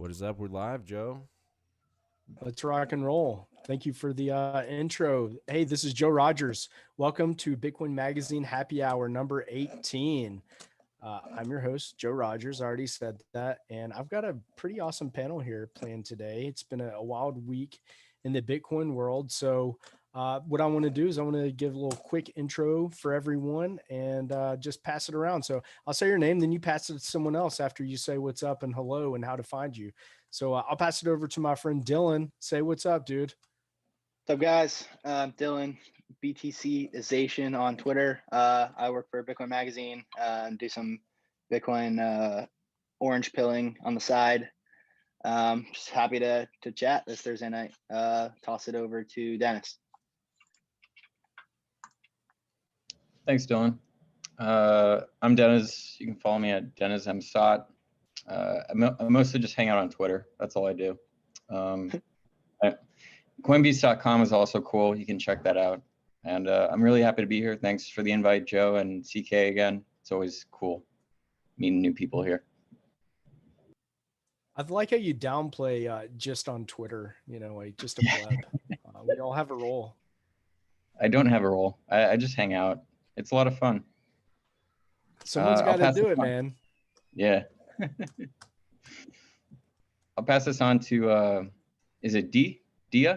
What is up? We're live, Joe. Let's rock and roll. Thank you for the intro. Hey, this is Joe Rodgers. Welcome to Bitcoin Magazine Happy Hour number 18. I'm your host, Joe Rodgers. I already said that. And I've got a pretty awesome panel here planned today. It's been a wild week in the Bitcoin world. So what I want to do is I want to give a little quick intro for everyone and just pass it around. So I'll say your name, then you pass it to someone else after you say what's up and hello and how to find you. So I'll pass it over to my friend Dylan. Say what's up, dude. What's up, guys? Dylan, BTCization on Twitter. I work for Bitcoin Magazine and do some Bitcoin orange pilling on the side. Just happy to chat this Thursday night. Toss it over to Dennis. Thanks, Dylan. I'm Deniz. You can follow me at Deniz Saat. I mostly just hang out on Twitter. That's all I do. Coinbase.com is also cool. You can check that out. And I'm really happy to be here. Thanks for the invite, Joe and CK again. It's always cool meeting new people here. I like how you downplay just on Twitter, like just a pleb. We all have a role. I don't have a role. I just hang out. It's a lot of fun. Someone's got to do it, man. Yeah. I'll pass this on to, is it Dea? Dea.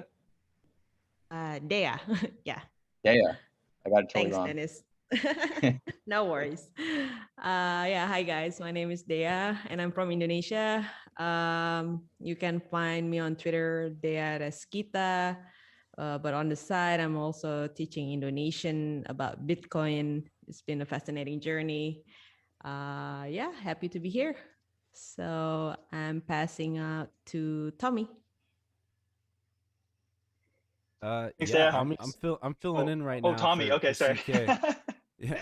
Yeah. Dea. I got it totally Thanks, wrong. Dennis. No worries. Hi guys. My name is Dea and I'm from Indonesia. You can find me on Twitter, Dea Rezkitha. But on the side, I'm also teaching Indonesian about Bitcoin. It's been a fascinating journey. Happy to be here. So I'm passing out to Tommy. I'm filling in right now. Oh, Tommy. Okay, sorry. Yeah,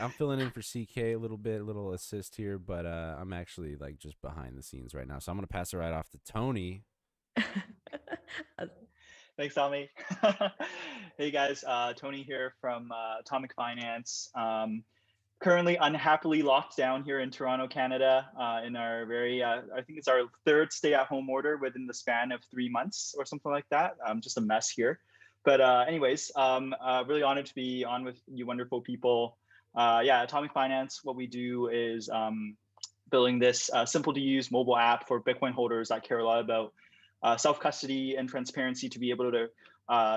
I'm filling in for CK a little assist here, but I'm actually like just behind the scenes right now. So I'm gonna pass it right off to Tony. Thanks, Tommy. Hey guys, Tony here from Atomic Finance. Currently unhappily locked down here in Toronto, Canada, in our very, I think it's our third stay-at-home order within the span of 3 months or something like that. Just a mess here. But anyways, really honored to be on with you wonderful people. Atomic Finance, what we do is building this simple to use mobile app for Bitcoin holders that care a lot about self-custody and transparency to be able to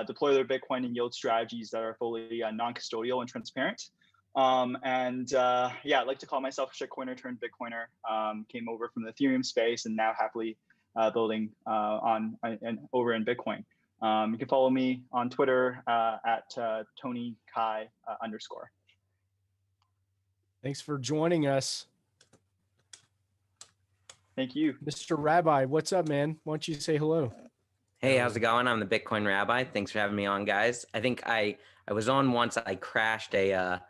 deploy their Bitcoin and yield strategies that are fully non-custodial and transparent. I'd like to call myself a shitcoiner turned Bitcoiner. Came over from the Ethereum space and now happily building over in Bitcoin. You can follow me on Twitter at Tony Kai _. Thanks for joining us. Thank you. Mr. Rabbi, what's up, man? Why don't you say hello? Hey, how's it going? I'm the Bitcoin Rabbi. Thanks for having me on, guys. I think I was on once. I crashed a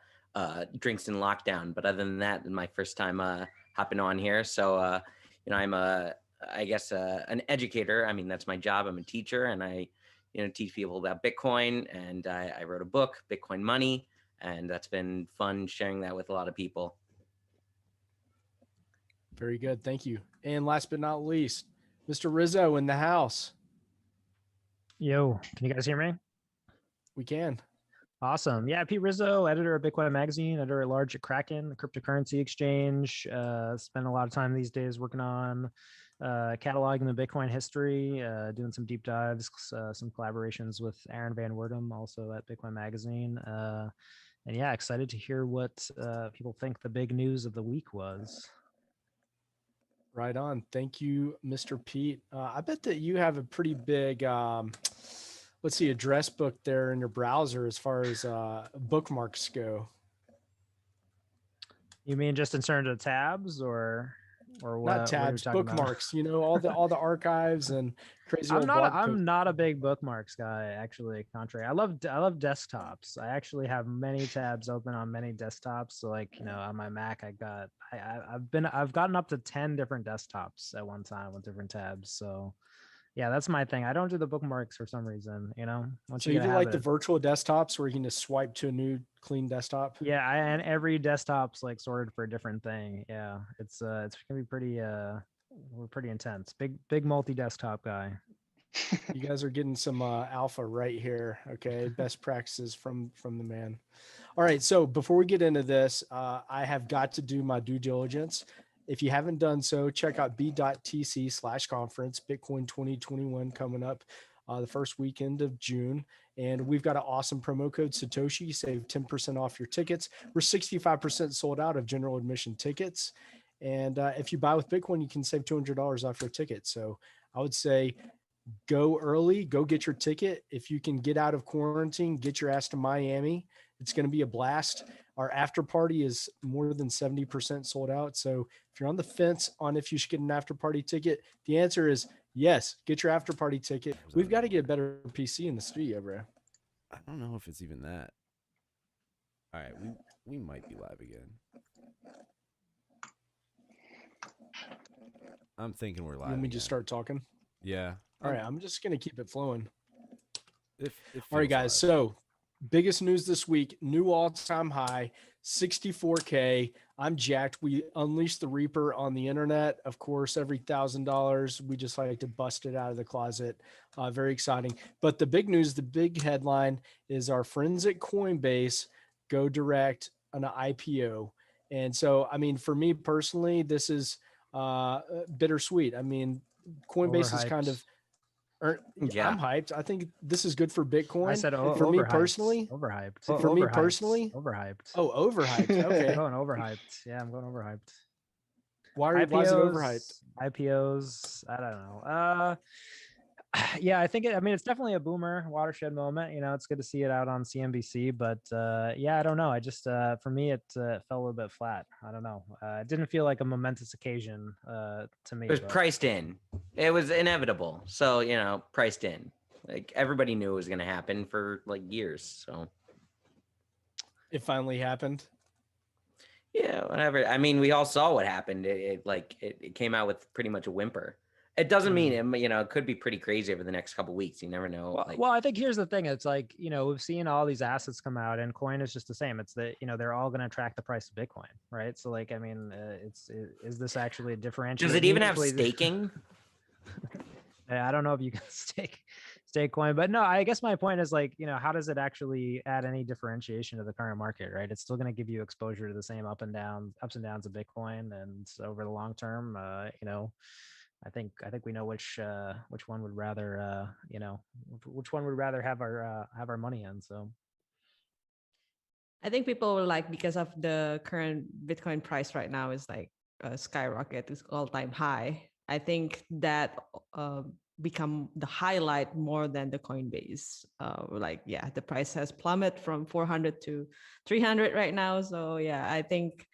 drinks in lockdown, but other than that, my first time hopping on here. So I'm an educator. I mean, that's my job. I'm a teacher, and I teach people about Bitcoin. And I wrote a book, Bitcoin Money, and that's been fun sharing that with a lot of people. Very good. Thank you. And last but not least, Mr. Rizzo in the house. Yo, can you guys hear me? We can. Awesome. Yeah, Pete Rizzo, editor of Bitcoin Magazine, editor at large at Kraken, the cryptocurrency exchange. Spend a lot of time these days working on cataloging the Bitcoin history, doing some deep dives, some collaborations with Aaron Van Werdum, also at Bitcoin Magazine. Excited to hear what people think the big news of the week was. Right on. Thank you, Mr. Pete. I bet that you have a pretty big, address book there in your browser as far as bookmarks go. You mean just in terms of tabs or what? Not tabs, bookmarks. All the archives and crazy. I'm not a big bookmarks guy, actually. Contrary, I love desktops. I actually have many tabs open on many desktops. So on my Mac, I've gotten up to 10 different desktops at one time with different tabs. So yeah, that's my thing. I don't do the bookmarks for some reason, So you do like the virtual desktops where you can just swipe to a new clean desktop? Yeah, and every desktop's like sorted for a different thing. Yeah, it's gonna be pretty we're pretty intense. Big multi-desktop guy. You guys are getting some alpha right here. Okay, best practices from the man. All right, so before we get into this, I have got to do my due diligence. If you haven't done so, check out b.tc/conference, Bitcoin 2021 coming up the first weekend of June. And we've got an awesome promo code Satoshi, save 10% off your tickets. We're 65% sold out of general admission tickets. And if you buy with Bitcoin, you can save $200 off your ticket. So I would say go early, go get your ticket. If you can get out of quarantine, get your ass to Miami. It's going to be a blast. Our after party is more than 70% sold out. So if you're on the fence on if you should get an after party ticket, the answer is yes, get your after party ticket. We've got to get a better PC in the studio, bro. I don't know if it's even that. All right, we might be live again. I'm thinking we're live. Let me just start talking. Yeah. All right, I'm just going to keep it flowing. All right, guys. Live. So biggest news this week, new all-time high, 64K. I'm jacked. We unleashed the Reaper on the internet. Of course, every $1,000, we just like to bust it out of the closet. Very exciting. But the big news, the big headline is our friends at Coinbase go direct on an IPO. And so, I mean, for me personally, this is bittersweet. I mean, Coinbase is kind of, yeah. I'm hyped. I think this is good for Bitcoin. I said for me personally, overhyped. For me personally, overhyped. Oh, overhyped. Okay. I'm going overhyped. Yeah, I'm going overhyped. Why is it overhyped? IPOs, I don't know. Yeah, I think it's definitely a boomer watershed moment. You know, it's good to see it out on CNBC, but yeah, I don't know. I just for me it fell a little bit flat. I don't know. It didn't feel like a momentous occasion to me. It was priced in. It was inevitable. So, you know, priced in. Like everybody knew it was going to happen for like years. So it finally happened. Yeah, whatever. I mean, we all saw what happened. It came out with pretty much a whimper. It doesn't mean it, you know, it could be pretty crazy over the next couple of weeks. You never know. Well, I think here's the thing. It's like, you know, we've seen all these assets come out and coin is just the same. It's that, you know, they're all going to track the price of Bitcoin, right? So like, I mean, is this actually a differential? Does it even have staking? I don't know if you can stake coin, but no, I guess my point is like, you know, how does it actually add any differentiation to the current market, right? It's still going to give you exposure to the same ups and downs of Bitcoin. And over the long term, you know, I think we know which one would rather you know, which one would rather have our money in. So I think people will like, because of the current Bitcoin price right now is like skyrocket, it's all-time high. I think that become the highlight more than the Coinbase. Like, yeah, the price has plummeted from 400 to 300 right now. So yeah, I think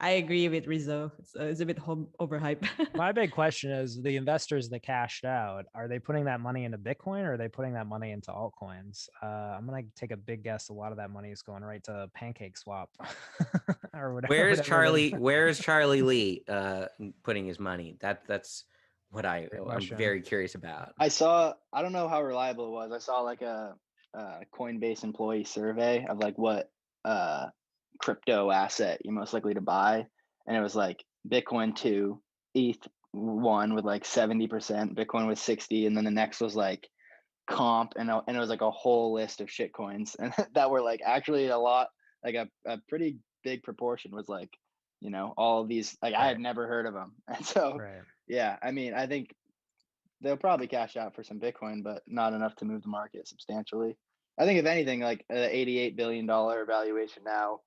I agree with Rizzo. It's a bit overhyped. My big question is the investors that cashed out, are they putting that money into Bitcoin or are they putting that money into altcoins? I'm going to take a big guess. A lot of that money is going right to Pancake Swap or whatever. Where is Charlie Lee putting his money? That's what I'm very curious about. I don't know how reliable it was. I saw like a Coinbase employee survey of like what crypto asset you're most likely to buy, and it was like Bitcoin 2, ETH 1 with like 70%, Bitcoin with 60, and then the next was like comp, and it was like a whole list of shit coins, and that were like actually a lot, like a pretty big proportion was like, you know, all of these, like, I had never heard of them. And so yeah, I mean, I think they'll probably cash out for some Bitcoin, but not enough to move the market substantially. I think if anything, like $88 billion valuation now,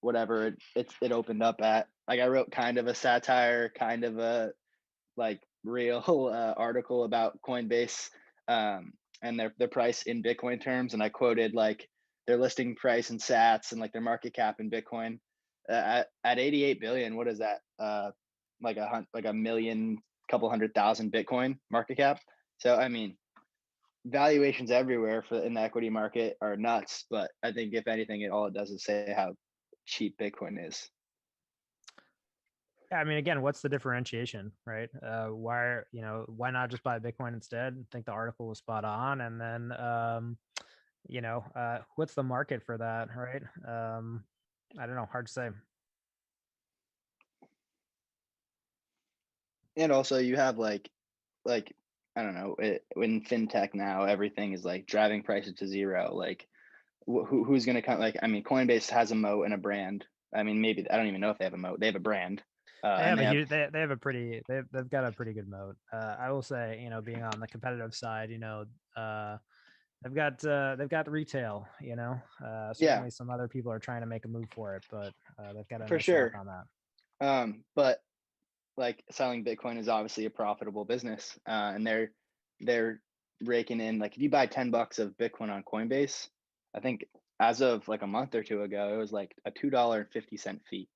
whatever it opened up at. Like, I wrote kind of a satire, kind of a like real article about Coinbase and their price in Bitcoin terms, and I quoted like their listing price in Sats and like their market cap in Bitcoin at 88 billion. What is that? Like a million, couple 100,000 Bitcoin market cap. So I mean, valuations everywhere in the equity market are nuts. But I think if anything, all it does is say how cheap Bitcoin is. Yeah, I mean, again, what's the differentiation, right? Why not just buy Bitcoin instead? I think the article was spot on. And then, you know, what's the market for that, right? I don't know, hard to say. And also you have like I don't know, in fintech now, everything is like driving prices to zero. Like who's going to come? Like, I mean, Coinbase has a moat and a brand. I mean, maybe, I don't even know if they have a moat. They have a brand. They And have a huge, they have a pretty, they've got a pretty good moat. I will say, you know, being on the competitive side, you know, they've got retail, you know, yeah, certainly some other people are trying to make a move for it, but they've got a for nice lock sure. on that. But like selling Bitcoin is obviously a profitable business. And they're raking in, like, if you buy $10 of Bitcoin on Coinbase, I think as of like a month or two ago, it was like a $2.50 fee.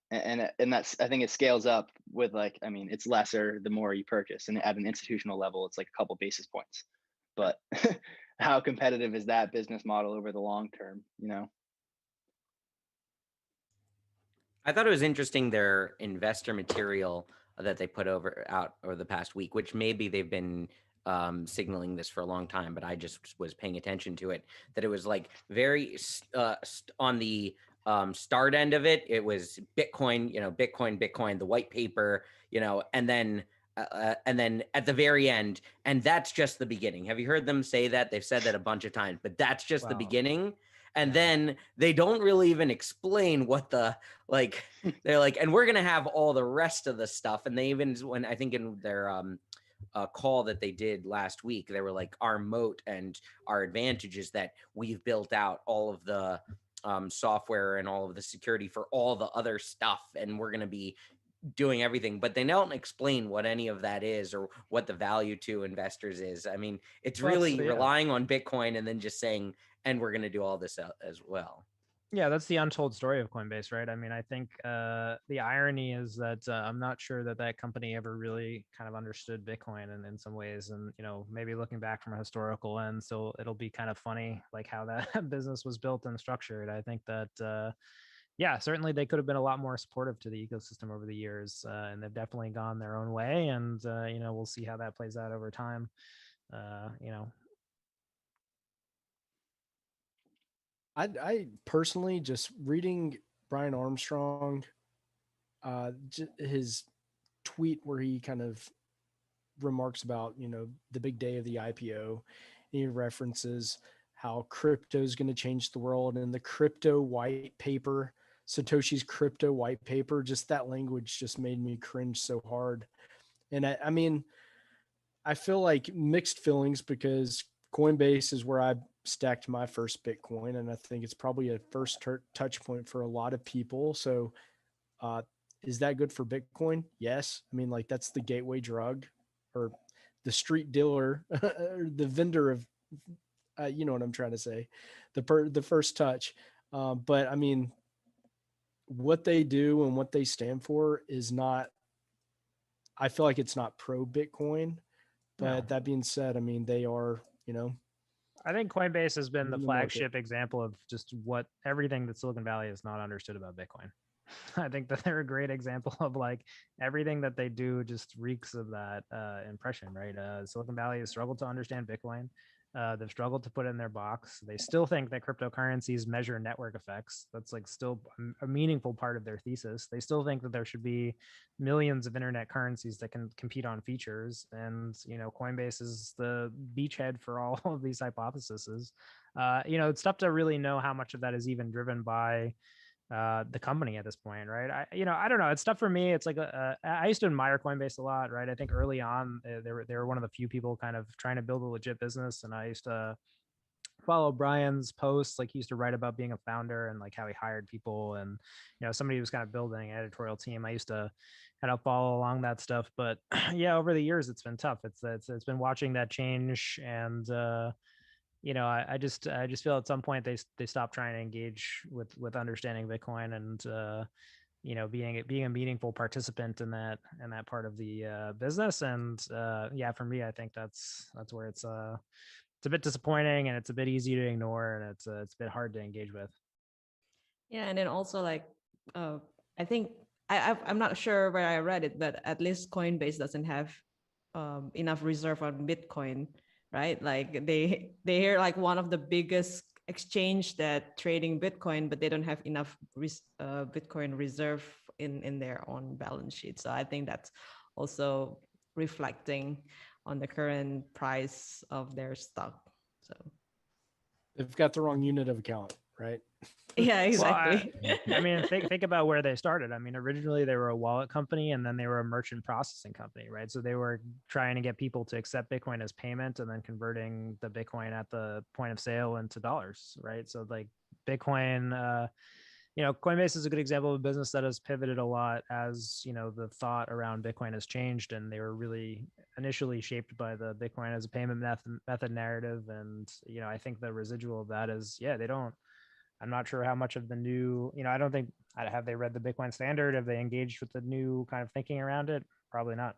And that's, I think it scales up with, like, I mean, it's lesser the more you purchase, and at an institutional level it's like a couple basis points, but how competitive is that business model over the long term, you know? I thought it was interesting their investor material that they put out over the past week, which maybe they've been signaling this for a long time, but I just was paying attention to it. That it was like very on the start end of it. It was Bitcoin, you know, Bitcoin, the white paper, you know, and then at the very end, and that's just the beginning. Have you heard them say that? They've said that a bunch of times, but that's just the Wow. beginning. And Yeah. then they don't really even explain what the, like, they're like, and we're going to have all the rest of the stuff. And they even, when I think in their call that they did last week, they were like, our moat and our advantage is that we've built out all of the software and all of the security for all the other stuff. And we're going to be doing everything, but they don't explain what any of that is or what the value to investors is. I mean, it's Well, really relying on Bitcoin and then just saying, and we're going to do all this as well. Yeah, that's the untold story of Coinbase, right? I mean, I think the irony is that I'm not sure that that company ever really kind of understood Bitcoin in some ways, and you know, maybe looking back from a historical lens, so it'll be kind of funny like how that business was built and structured. I think that yeah, certainly they could have been a lot more supportive to the ecosystem over the years, and they've definitely gone their own way, and you know, we'll see how that plays out over time. You know, I personally, just reading Brian Armstrong, his tweet where he kind of remarks about, you know, the big day of the IPO. And he references how crypto is going to change the world, and the crypto white paper, Satoshi's crypto white paper, just that language just made me cringe so hard. And I mean, I feel like mixed feelings because Coinbase is where I stacked my first Bitcoin, and I think it's probably a first touch point for a lot of people. So, uh, is that good for Bitcoin? Yes. I mean, like, that's the gateway drug, or the street dealer, or the vendor of, you know what I'm trying to say, the first touch. But I mean, what they do and what they stand for is not. I feel like it's not pro Bitcoin. But no. that being said, I mean, they are, you know, I think Coinbase has been the in the market. flagship example of just what everything that Silicon Valley has not understood about Bitcoin. I think that they're a great example of like everything that they do just reeks of that impression, right? Silicon Valley has struggled to understand Bitcoin. They've struggled to put it in their box. They still think that cryptocurrencies measure network effects. That's like still a meaningful part of their thesis. They still think that there should be millions of internet currencies that can compete on features. And, you know, Coinbase is the beachhead for all of these hypotheses. You know, it's tough to really know how much of that is even driven by the company at this point, right? I don't know. It's tough for me. It's like I used to admire Coinbase a lot, right? I think early on they were one of the few people kind of trying to build a legit business, and I used to follow Brian's posts. Like, he used to write about being a founder and like how he hired people, and you know, somebody who was kind of building an editorial team. I used to kind of follow along that stuff, but yeah, over the years it's been tough. It's been watching that change, and you know, I just feel at some point they stop trying to engage with understanding Bitcoin and you know, being a meaningful participant in that part of the business. And yeah, for me, I think that's where it's a bit disappointing, and it's a bit easy to ignore, and it's a bit hard to engage with. Yeah, and then also like, I think I'm not sure where I read it, but at least Coinbase doesn't have enough reserve on Bitcoin, right? Like they're like one of the biggest exchange that trading Bitcoin, but they don't have enough Bitcoin reserve in their own balance sheet. So I think that's also reflecting on the current price of their stock. So They've got the wrong unit of account, right? yeah, Well, exactly. I mean, think about where they started. I mean, originally they were a wallet company, and then they were a merchant processing company, right? So they were trying to get people to accept Bitcoin as payment, and then converting the Bitcoin at the point of sale into dollars, right? So like Bitcoin, Coinbase is a good example of a business that has pivoted a lot as the thought around Bitcoin has changed, and they were really initially shaped by the Bitcoin as a payment method narrative, and I think the residual of that is they don't. I'm not sure how much of the new, I don't think, have they read the Bitcoin standard? Have they engaged with the new kind of thinking around it? Probably not.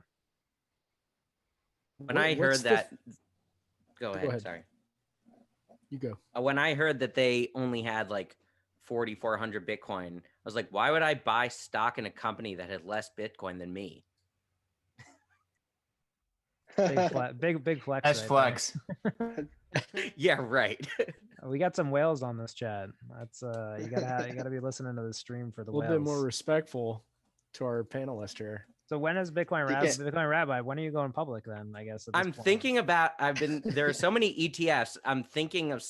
When I heard that, go ahead. Sorry. You go. When I heard that they only had like 4,400 Bitcoin, I was like, why would I buy stock in a company that had less Bitcoin than me? Big flex. That's right flex. Yeah, right. We got some whales on this chat. That's you gotta be listening to the stream for the a little whales. bit more respectful to our panelist here. So when is Bitcoin Rabbi? When are you going public then? I guess I'm thinking about. There are so many ETFs. I'm thinking of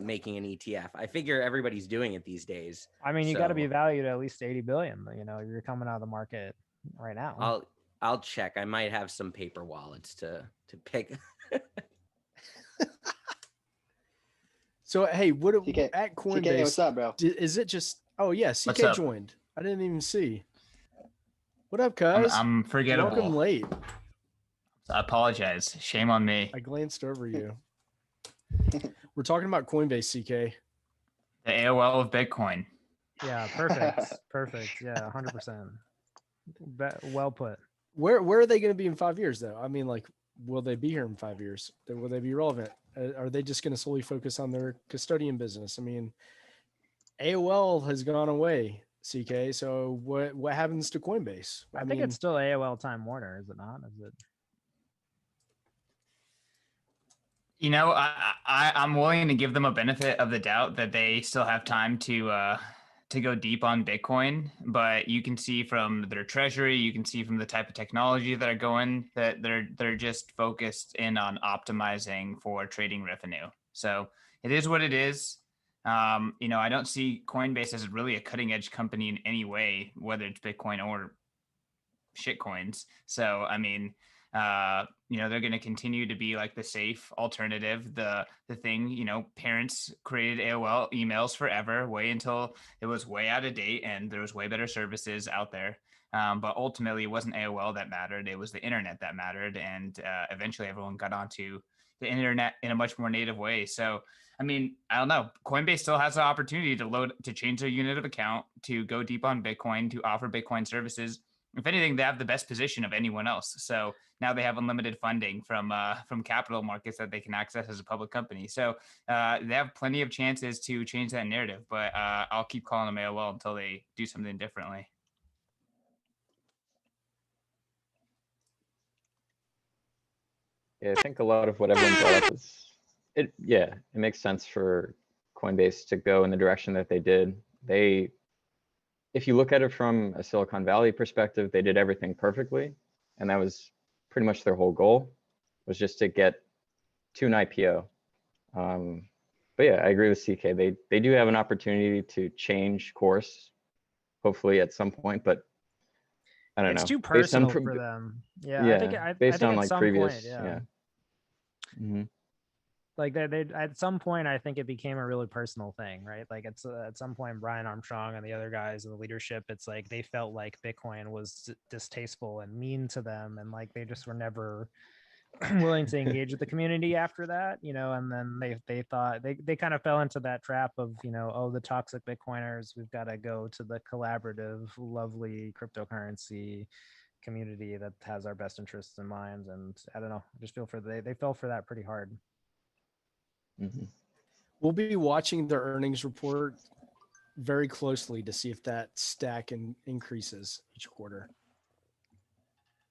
making an ETF. I figure everybody's doing it these days. I mean, you got to be valued at least 80 billion. You're coming out of the market right now. I'll check. I might have some paper wallets to pick. So hey, what at Coinbase? CK, what's up, bro? Is it just? Oh yeah, CK joined. I didn't even see. What up, cuz? I'm forgettable. Welcome late. I apologize. Shame on me. I glanced over you. We're talking about Coinbase, CK. The AOL of Bitcoin. Yeah, perfect. Perfect. Yeah, 100%. Well put. Where are they going to be in 5 years, though? I mean, like, will they be here in 5 years? Will they be relevant? Are they just going to solely focus on their custodian business? I mean, AOL has gone away, CK. So what happens to Coinbase? I think it's still AOL Time Warner, is it not? Is it? I'm willing to give them a benefit of the doubt that they still have time to go deep on Bitcoin, but you can see from their treasury, you can see from the type of technology that are going that they're just focused in on optimizing for trading revenue. So it is what it is. I don't see Coinbase as really a cutting edge company in any way, whether it's Bitcoin or shit coins. So, I mean, they're going to continue to be like the safe alternative, the thing, parents created AOL emails forever, way until it was way out of date and there was way better services out there. But ultimately it wasn't AOL that mattered. It was the internet that mattered. And eventually everyone got onto the internet in a much more native way. So, I mean, I don't know. Coinbase still has the opportunity to change their unit of account, to go deep on Bitcoin, to offer Bitcoin services. If anything, they have the best position of anyone else. So now they have unlimited funding from capital markets that they can access as a public company. So they have plenty of chances to change that narrative. But I'll keep calling them AOL until they do something differently. Yeah, I think a lot of what everyone brought up it makes sense for Coinbase to go in the direction that they did. If you look at it from a Silicon Valley perspective, they did everything perfectly. And that was pretty much their whole goal, was just to get to an IPO. But yeah, I agree with CK. They do have an opportunity to change course, hopefully at some point, but I don't know. It's too personal for them. Yeah, based on like previous, point, yeah. Mm-hmm. Like they at some point, I think it became a really personal thing, right? Like it's at some point, Brian Armstrong and the other guys in the leadership, it's like they felt like Bitcoin was distasteful and mean to them, and like they just were never willing to engage with the community after that, and then they thought they kind of fell into that trap of, the toxic Bitcoiners, we've got to go to the collaborative, lovely cryptocurrency community that has our best interests in mind. And I don't know, I just feel they fell for that pretty hard. Mm-hmm. We'll be watching their earnings report very closely to see if that stack increases each quarter.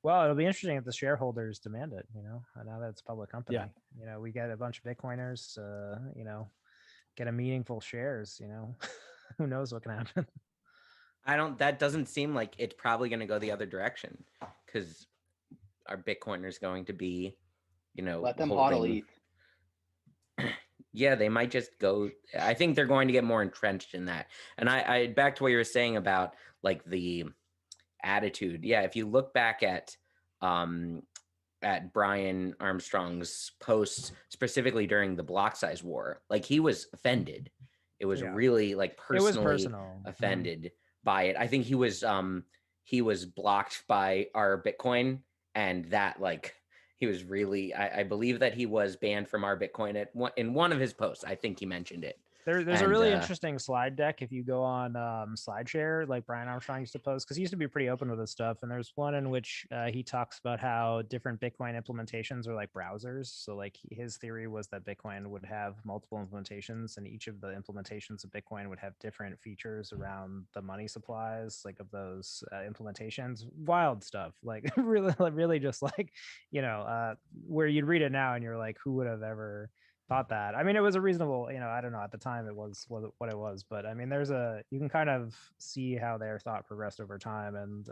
Well, it'll be interesting if the shareholders demand it, now that it's a public company. Yeah. We get a bunch of Bitcoiners, get a meaningful shares, who knows what can happen. That doesn't seem like it's probably going to go the other direction, because our Bitcoiner is going to be, Let them holding. hodl Yeah, they might just go. I think they're going to get more entrenched in that. And I back to what you were saying about like the attitude. Yeah, if you look back at Brian Armstrong's posts specifically during the block size war, like he was offended. It was Yeah. really like It was personally personal. offended by it. I think he was blocked by our Bitcoin, and that like he was really I believe that he was banned from our Bitcoin in one of his posts. I think he mentioned it. There's a really interesting slide deck if you go on SlideShare, like Brian Armstrong used to post, because he used to be pretty open with this stuff. And there's one in which he talks about how different Bitcoin implementations are like browsers. So like his theory was that Bitcoin would have multiple implementations, and each of the implementations of Bitcoin would have different features around the money supplies, like of those implementations. Wild stuff, like really just like, where you'd read it now and you're like, who would have ever thought that? I mean, it was a reasonable, I don't know, at the time it was what it was, but I mean, you can kind of see how their thought progressed over time. And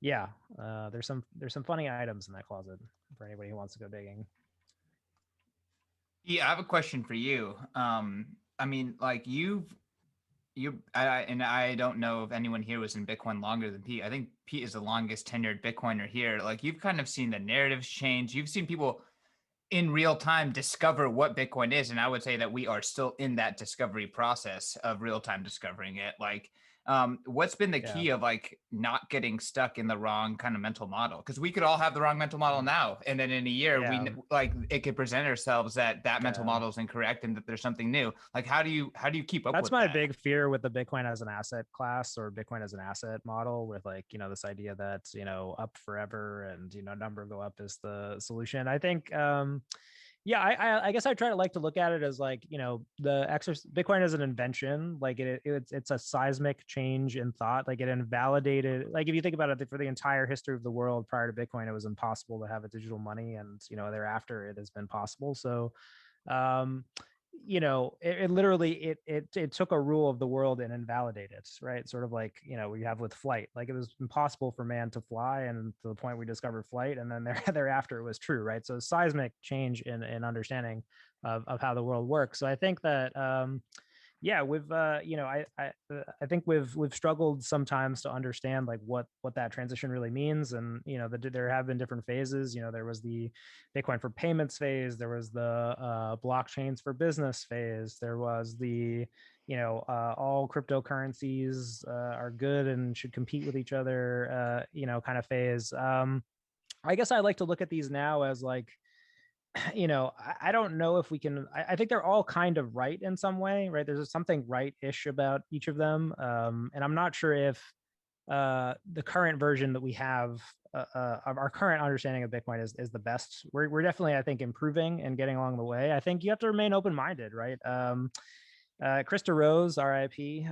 there's some funny items in that closet for anybody who wants to go digging. Yeah, I have a question for you. I mean, like I don't know if anyone here was in Bitcoin longer than Pete. I think Pete is the longest tenured Bitcoiner here. Like, you've kind of seen the narratives change. You've seen people in real time discover what Bitcoin is. And I would say that we are still in that discovery process of real time discovering it. Like, what's been the key of like not getting stuck in the wrong kind of mental model? Because we could all have the wrong mental model now, and then in a year we like it could present ourselves that mental model is incorrect and that there's something new. Like, how do you keep up That's with my that? big fear with the Bitcoin as an asset class, or Bitcoin as an asset model, with like, this idea that, up forever and, number go up is the solution. I think, I guess I try to look at it as like, Bitcoin as an invention, like it's a seismic change in thought. Like, it invalidated, like if you think about it, for the entire history of the world prior to Bitcoin, it was impossible to have a digital money, and thereafter it has been possible. So it literally it took a rule of the world and invalidated it, right? Sort of like, we have with flight. Like, it was impossible for man to fly, and to the point we discovered flight, and then thereafter it was true, right? So seismic change in understanding of how the world works. So I think that we've I think we've struggled sometimes to understand like what that transition really means. And there have been different phases. There was the Bitcoin for payments phase, there was the blockchains for business phase, there was the all cryptocurrencies are good and should compete with each other kind of phase. I guess I like to look at these now as like, I don't know if we can, I think they're all kind of right in some way, right? There's something right-ish about each of them. And I'm not sure if the current version that we have of our current understanding of Bitcoin is the best. We're definitely, I think, improving and getting along the way. I think you have to remain open-minded, right? Krista Rose, RIP,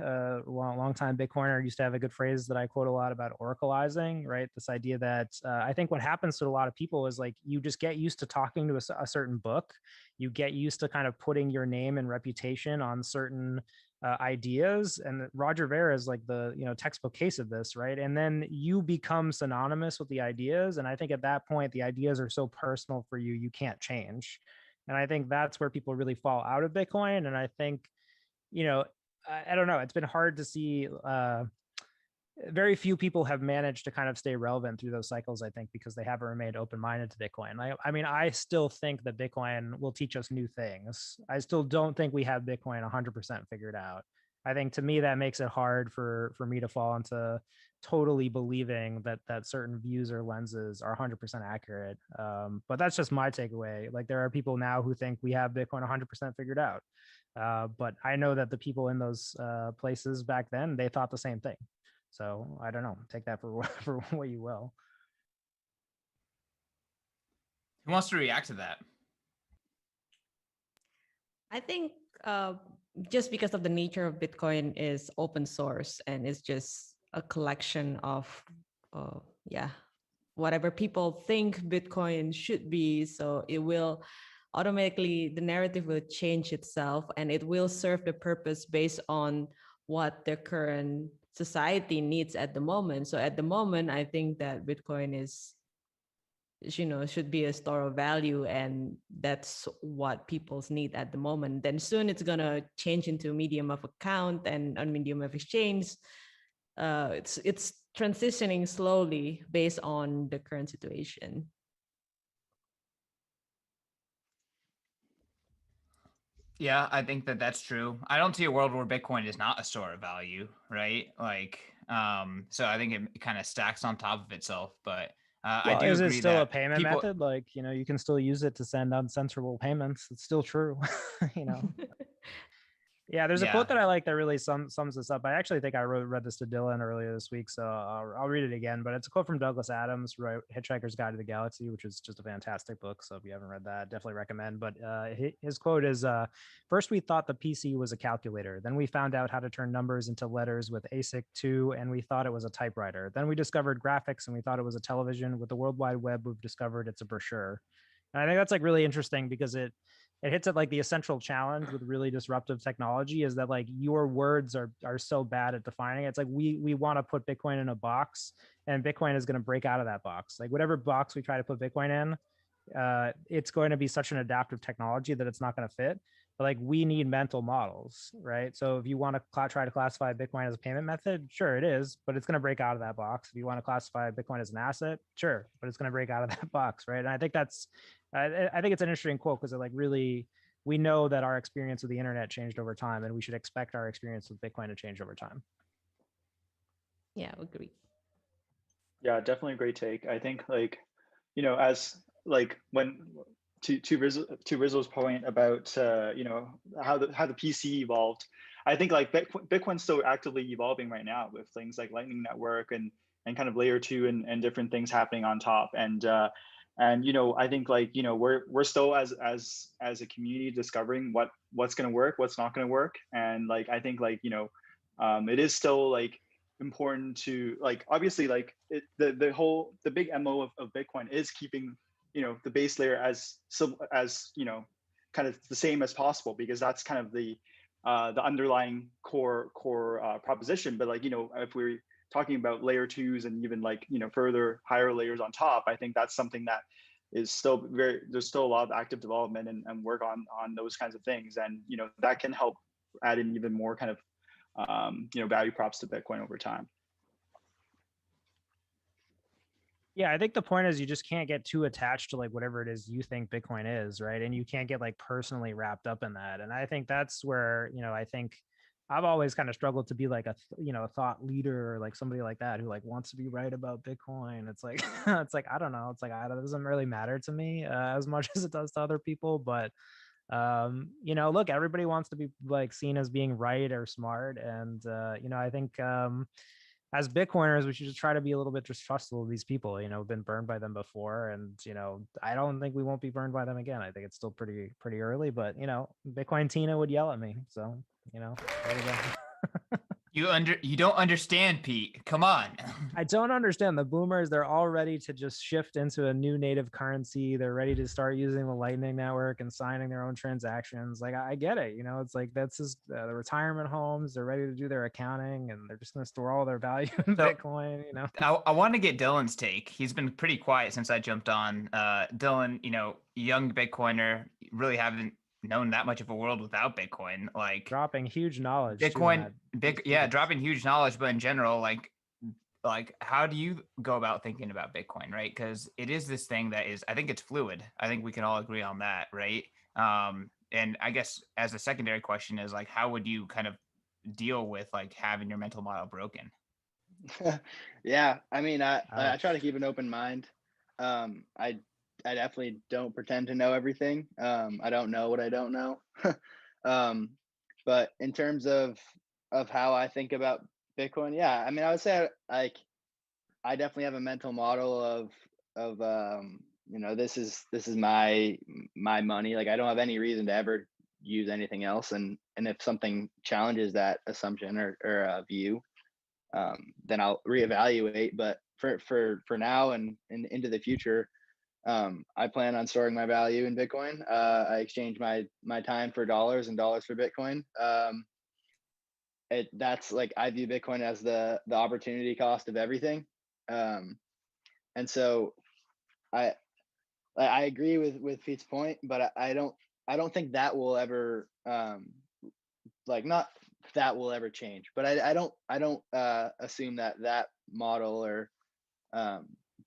long-time Bitcoiner, used to have a good phrase that I quote a lot about oracleizing, right? This idea that I think what happens to a lot of people is like, you just get used to talking to a certain book. You get used to kind of putting your name and reputation on certain ideas. And Roger Ver is like the textbook case of this, right? And then you become synonymous with the ideas. And I think at that point, the ideas are so personal for you, you can't change. And I think that's where people really fall out of Bitcoin. And I think, I don't know, it's been hard to see. Very few people have managed to kind of stay relevant through those cycles, I think, because they haven't remained open-minded to Bitcoin. I mean, I still think that Bitcoin will teach us new things. I still don't think we have Bitcoin 100% figured out. I think, to me, that makes it hard for me to fall into totally believing that certain views or lenses are 100% accurate. But that's just my takeaway. Like, there are people now who think we have Bitcoin 100% figured out. But I know that the people in those places back then, they thought the same thing. So I don't know, take that for what you will. Who wants to react to that? I think just because of the nature of Bitcoin is open source, and it's just a collection of, whatever people think Bitcoin should be. So it will automatically, the narrative will change itself, and it will serve the purpose based on what the current society needs at the moment. So at the moment, I think that Bitcoin is, should be a store of value, and that's what people's need at the moment. Then soon it's gonna change into a medium of account and a medium of exchange. It's transitioning slowly based on the current situation. Yeah, I think that that's true. I don't see a world where Bitcoin is not a store of value, right? Like, so I think it kind of stacks on top of itself. But I do is it agree still a that payment people, method? Like, you can still use it to send uncensorable payments. It's still true. Yeah, there's a quote that I like that really sums this up. I actually think I read this to Dylan earlier this week, so I'll read it again. But it's a quote from Douglas Adams, who wrote Hitchhiker's Guide to the Galaxy, which is just a fantastic book. So if you haven't read that, definitely recommend. But his quote is, first we thought the PC was a calculator. Then we found out how to turn numbers into letters with ASIC2, and we thought it was a typewriter. Then we discovered graphics, and we thought it was a television. With the World Wide Web, we've discovered it's a brochure. And I think that's like really interesting because it hits at like the essential challenge with really disruptive technology is that like your words are so bad at defining it. It's like we want to put Bitcoin in a box, and Bitcoin is going to break out of that box. Like whatever box we try to put Bitcoin in, it's going to be such an adaptive technology that it's not going to fit. But like we need mental models, right? So if you want to try to classify Bitcoin as a payment method, sure it is, but it's going to break out of that box. If you want to classify Bitcoin as an asset, sure, but it's going to break out of that box, right? And I think I think it's an interesting quote because it like really, we know that our experience with the internet changed over time, and we should expect our experience with Bitcoin to change over time. Yeah, I agree. Yeah, definitely a great take. I think like, as like when to Rizzo's point about how the PC evolved, I think like Bitcoin's still actively evolving right now with things like Lightning Network and kind of layer 2 and different things happening on top. And I think like we're still as a community discovering what's going to work, what's not going to work. And like I think like it is still like important to like obviously like the big MO of Bitcoin is keeping the base layer as kind of the same as possible, because that's kind of the underlying core proposition. But like if we're talking about layer 2s and even like further higher layers on top, I think that's something that is still there's still a lot of active development and work on those kinds of things, and that can help add in even more kind of value props to Bitcoin over time. Yeah, I think the point is you just can't get too attached to like whatever it is you think Bitcoin is, right? And you can't get like personally wrapped up in that. And I think that's where, I think I've always kind of struggled to be like a thought leader or like somebody like that who like wants to be right about Bitcoin. It's like, it's like, I don't know. It's like, it doesn't really matter to me as much as it does to other people. But, look, everybody wants to be like seen as being right or smart. And, I think, as Bitcoiners, we should just try to be a little bit distrustful of these people. We've been burned by them before, and I don't think we won't be burned by them again. I think it's still pretty early, but Bitcoin Tina would yell at me, so there we go. You don't understand, Pete. Come on. I don't understand the boomers. They're all ready to just shift into a new native currency. They're ready to start using the Lightning Network and signing their own transactions. Like I get it. It's like that's just the retirement homes. They're ready to do their accounting, and they're just going to store all their value in Bitcoin. I want to get Dylan's take. He's been pretty quiet since I jumped on. Dylan, young Bitcoiner, really haven't known that much of a world without Bitcoin. Like dropping huge knowledge. Bitcoin, dropping huge knowledge, but in general, like how do you go about thinking about Bitcoin, right? Because it is this thing that is, I think it's fluid. I think we can all agree on that, right? And I guess as a secondary question is like, how would you kind of deal with like having your mental model broken? Yeah, I mean, I try to keep an open mind. I definitely don't pretend to know everything. I don't know what I don't know. But in terms of how I think about Bitcoin, yeah, I mean, I would say like I definitely have a mental model of this is my money. Like I don't have any reason to ever use anything else, and if something challenges that assumption or view, then I'll reevaluate. But for now and into the future, I plan on storing my value in Bitcoin. I exchange my time for dollars and dollars for Bitcoin. that's like, I view Bitcoin as the opportunity cost of everything. And so I agree with Pete's point, but I don't think that will ever not that will ever change. But I don't assume that model or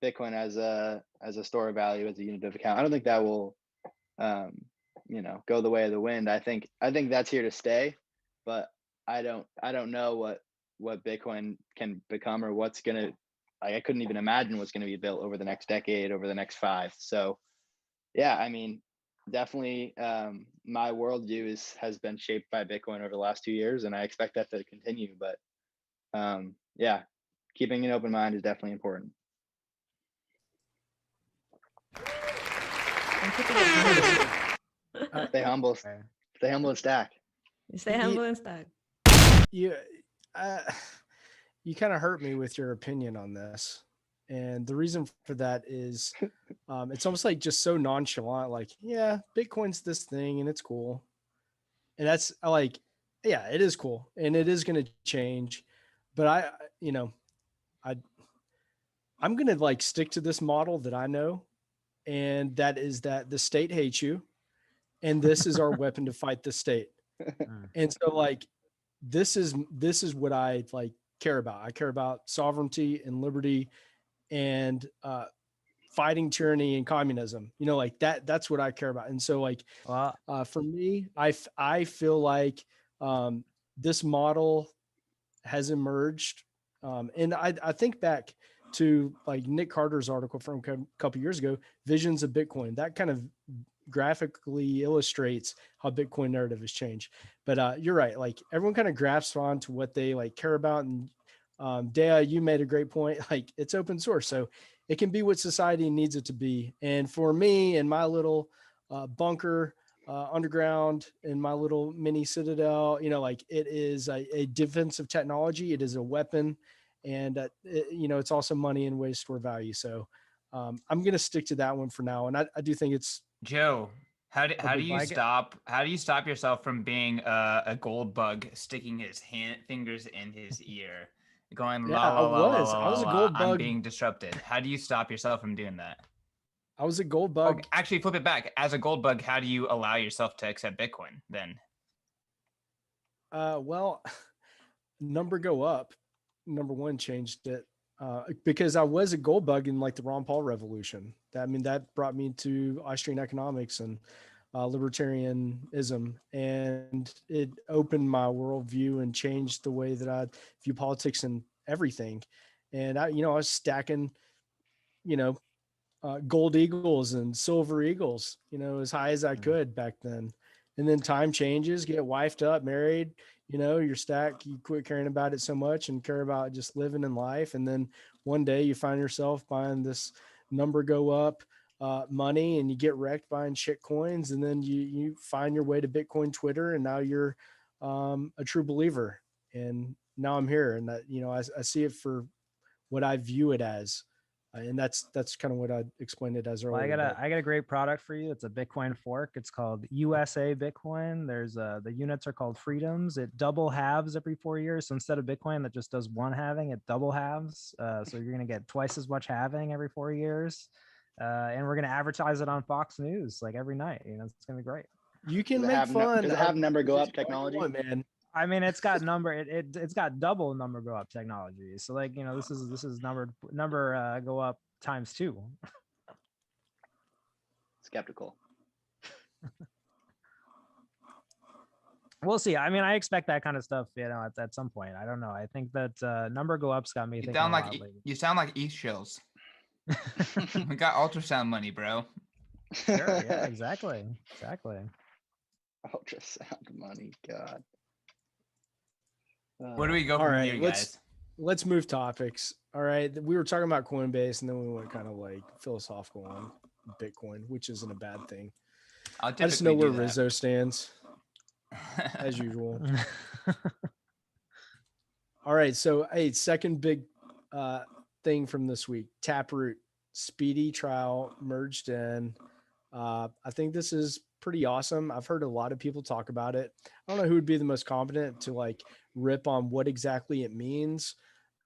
Bitcoin as a store of value, as a unit of account, I don't think that will go the way of the wind. I think that's here to stay, but I don't know what Bitcoin can become, or what's gonna, I couldn't even imagine what's going to be built over the next decade, over the next 5. So yeah, I mean, definitely my worldview has been shaped by Bitcoin over the last 2 years, and I expect that to continue. But yeah, keeping an open mind is definitely important. Stay humble. Stay humble and stack. Stay humble and stack. You kind of hurt me with your opinion on this. And the reason for that is it's almost like just so nonchalant, like, yeah, Bitcoin's this thing and it's cool. And that's like, yeah, it is cool and it is going to change. But I'm going to like stick to this model that I know. And that is that the state hates you. And this is our weapon to fight the state. And so like, this is what I like care about. I care about sovereignty and liberty and fighting tyranny and communism, like that's what I care about. And so like for me, I feel like this model has emerged, and I think back to like Nick Carter's article from a couple years ago, Visions of Bitcoin. That kind of graphically illustrates how Bitcoin narrative has changed. But you're right, like everyone kind of grasps on to what they like care about. And Dea, you made a great point. Like it's open source, so it can be what society needs it to be. And for me and my little bunker underground in my little mini citadel, like it is a defensive technology. It is a weapon, and it's also money and ways to store value. So I'm going to stick to that one for now. And I do think it's Joe. How do you stop yourself from being a gold bug sticking his fingers in his ear, going la la la la la I was a la, gold bug. I'm being disrupted? How do you stop yourself from doing that? I was a gold bug. Oh, actually, flip it back. As a gold bug, how do you allow yourself to accept Bitcoin then? Well, number go up. Number one changed it because I was a gold bug in like the Ron Paul revolution. That brought me to Austrian economics and libertarianism, and it opened my worldview and changed the way that I view politics and everything. And I was stacking, gold eagles and silver eagles, as high as I could back then. And then time changes, get wifed up, married, your stack, you quit caring about it so much and care about just living in life. And then one day you find yourself buying this number go up money, and you get wrecked buying shit coins. And then you find your way to Bitcoin Twitter, and now you're a true believer. And now I'm here, and that, I see it for what I view it as. And that's kind of what I explained it as earlier. Well, I got a great product for you. It's a Bitcoin fork. It's called USA Bitcoin. There's the units are called freedoms. It double halves every 4 years. So instead of Bitcoin that just does one halving, it double halves. So you're going to get twice as much halving every 4 years. And we're going to advertise it on Fox News like every night. It's going to be great. You can make fun. Does it have number go up technology? Man. I mean, it's got it's got double number go up technology. So like, this is number go up times 2. Skeptical. We'll see. I mean, I expect that kind of stuff, at some point. I don't know. I think that number go up's got me thinking. You sound like East Shills. We got ultrasound money, bro. Sure. Yeah. Exactly. Ultrasound money. God. Where do we go from here, guys? Let's move topics. All right. We were talking about Coinbase, and then we went kind of like philosophical on Bitcoin, which isn't a bad thing. I just know where Rizzo stands, as usual. All right. So, second big thing from this week: Taproot speedy trial merged in. I think this is pretty awesome. I've heard a lot of people talk about it. I don't know who would be the most competent to like rip on what exactly it means.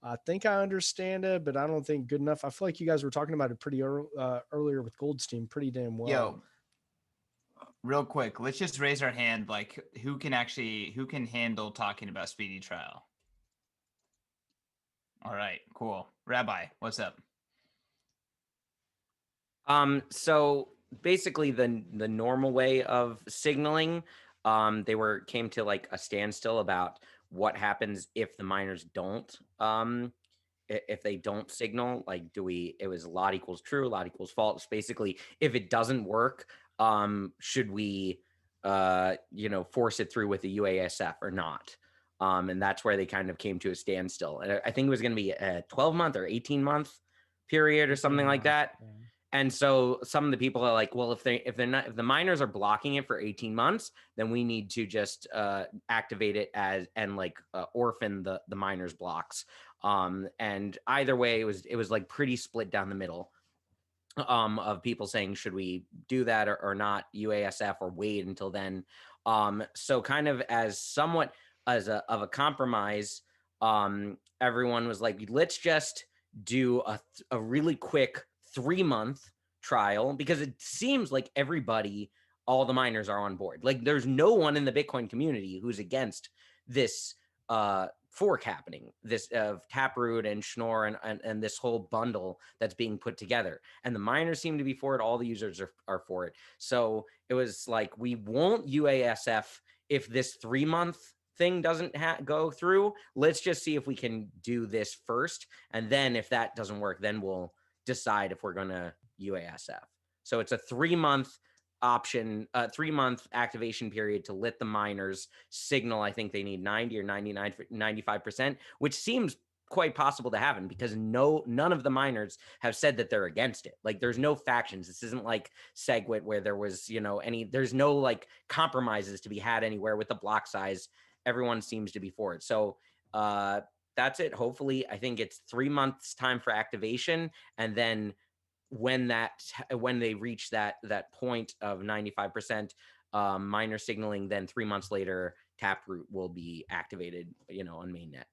I think I understand it, but I don't think good enough. I feel like you guys were talking about it pretty earlier with Goldstein pretty damn well. Yo, real quick, let's just raise our hand. Like, who can handle talking about speedy trial? All right, cool. Rabbi, what's up? So basically the normal way of signaling, they came to like a standstill about what happens if the miners don't, if they don't signal. Like, it was lot equals true, lot equals false. Basically, if it doesn't work, should we, force it through with the UASF or not? And that's where they kind of came to a standstill. And I think it was going to be a 12-month or 18-month period or something like that. Yeah. And so some of the people are like, well, if the miners are blocking it for 18 months, then we need to just activate it and orphan the miners blocks. And either way, it was like pretty split down the middle of people saying, should we do that or not, UASF, or wait until then? So kind of as somewhat of a compromise, everyone was like, let's just do a really quick 3-month trial, because it seems like all the miners are on board. Like, there's no one in the Bitcoin community who's against this fork happening, this of Taproot and Schnorr and this whole bundle that's being put together. And the miners seem to be for it. All the users are for it. So it was like, we won't UASF if this 3-month thing doesn't go through. Let's just see if we can do this first. And then if that doesn't work, then we'll decide if we're going to UASF. So it's a 3-month option, 3-month activation period to let the miners signal. I think they need 90 or 99, 95%, which seems quite possible to happen, because none of the miners have said that they're against it. Like, there's no factions. This isn't like SegWit where there was, there's no like compromises to be had anywhere with the block size. Everyone seems to be for it. So that's it. Hopefully, I think it's 3 months time for activation, and then when they reach that point of 95% miner signaling, then 3 months later, Taproot will be activated, on mainnet.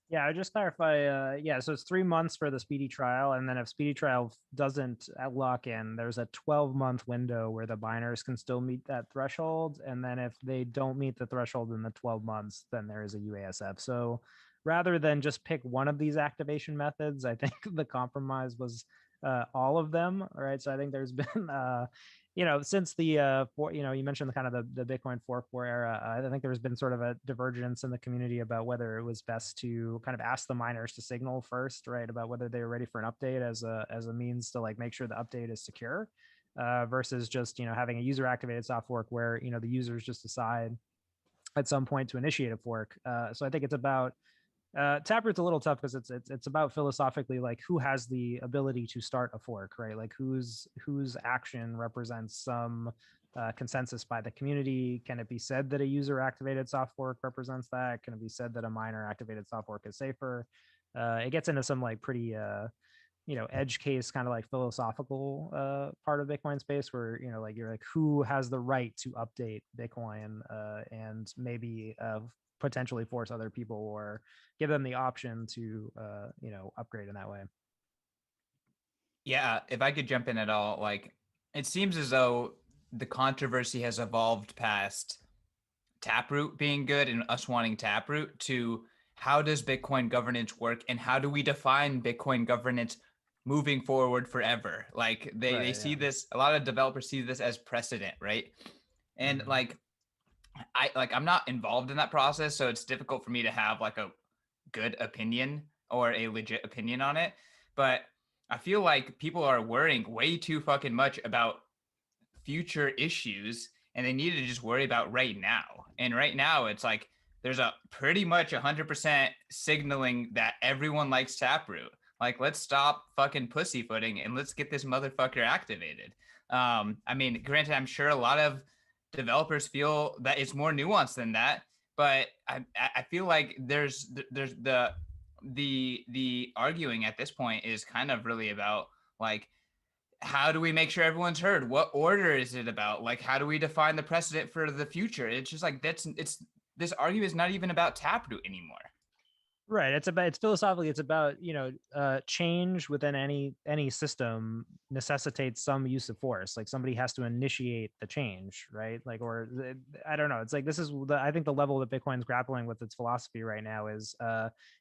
Yeah, I just clarify. So it's 3 months for the speedy trial, and then if speedy trial doesn't lock in, there's a 12-month window where the miners can still meet that threshold, and then if they don't meet the threshold in the 12 months, then there is a UASF. So rather than just pick one of these activation methods, I think the compromise was all of them. All right, so I think there's been since the you mentioned the kind of the Bitcoin fork war era, I think there's been sort of a divergence in the community about whether it was best to kind of ask the miners to signal first, right, about whether they were ready for an update as a means to like make sure the update is secure, versus just having a user activated soft fork where the users just decide at some point to initiate a fork. So I think it's about Taproot's a little tough because it's about philosophically like who has the ability to start a fork, right? Like whose action represents some consensus by the community. Can it be said that a user activated soft fork represents that? Can it be said that a miner activated soft fork is safer? It gets into some like pretty edge case kind of like philosophical part of Bitcoin space where you're like, who has the right to update Bitcoin and maybe potentially force other people or give them the option to upgrade in that way. Yeah, if I could jump in at all, like, it seems as though the controversy has evolved past Taproot being good and us wanting Taproot to how does Bitcoin governance work and how do we define Bitcoin governance moving forward forever? Like they see this, a lot of developers see this as precedent, right? And I'm not involved in that process, so it's difficult for me to have like a good opinion or a legit opinion on it. But I feel like people are worrying way too fucking much about future issues, and they need to just worry about right now. And right now, it's like there's a pretty much 100% signaling that everyone likes Taproot. Like, let's stop fucking pussyfooting and let's get this motherfucker activated. I mean, granted, I'm sure a lot of developers feel that it's more nuanced than that, but I feel like there's the arguing at this point is kind of really about like how do we make sure everyone's heard? What order is it about? Like, how do we define the precedent for the future? It's just like this argument is not even about Taproot anymore. Right. It's philosophically, it's about, change within any system necessitates some use of force. Like somebody has to initiate the change, right? Like, I don't know. It's like, I think the level that Bitcoin's grappling with its philosophy right now is,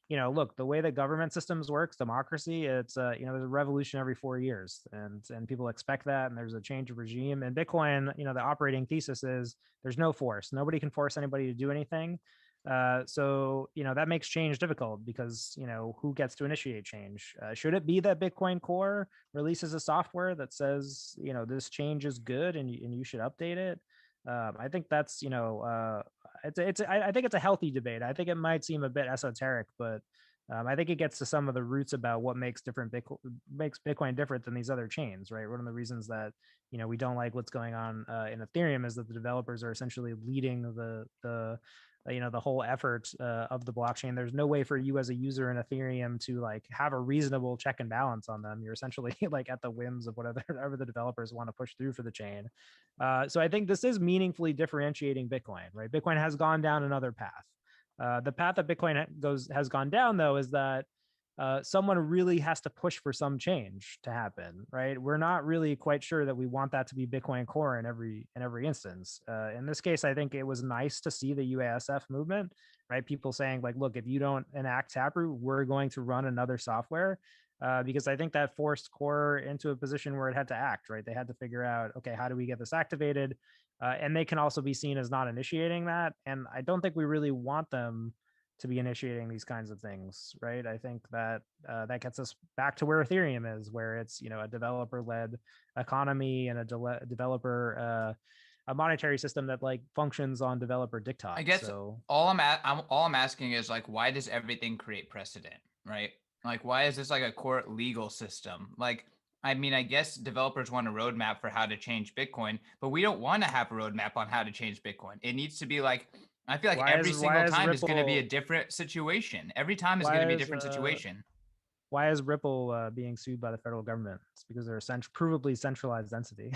look, the way that government systems works, democracy, it's, there's a revolution every 4 years and people expect that. And there's a change of regime, and Bitcoin, the operating thesis is there's no force. Nobody can force anybody to do anything. So that makes change difficult because who gets to initiate change? Should it be that Bitcoin Core releases a software that says this change is good and you should update it? I think that's I think it's a healthy debate. I think it might seem a bit esoteric, but I think it gets to some of the roots about what makes Bitcoin different than these other chains, right? One of the reasons that we don't like what's going on in Ethereum is that the developers are essentially leading the whole effort of the blockchain. There's no way for you as a user in Ethereum to like have a reasonable check and balance on them. You're essentially like at the whims of whatever the developers want to push through for the chain. So I think this is meaningfully differentiating Bitcoin, right? Bitcoin has gone down another path. The path that Bitcoin has gone down, though, is that someone really has to push for some change to happen, right? We're not really quite sure that we want that to be Bitcoin Core in every instance. In this case, I think it was nice to see the UASF movement, right? People saying like, look, if you don't enact Taproot, we're going to run another software. Because I think that forced Core into a position where it had to act, right? They had to figure out, okay, how do we get this activated? And they can also be seen as not initiating that. And I don't think we really want them to be initiating these kinds of things, right? I think that that gets us back to where Ethereum is, where it's a developer-led economy and a developer a monetary system that like functions on developer diktat. I guess so. all I'm asking is like, why does everything create precedent, right? Like, why is this like a court legal system? Like, I mean, I guess developers want a roadmap for how to change Bitcoin, but we don't want to have a roadmap on how to change Bitcoin. It needs to be like, I feel like every single time is going to be a different situation. Every time is going to be a different situation. Why is Ripple being sued by the federal government? It's because they're a provably centralized entity.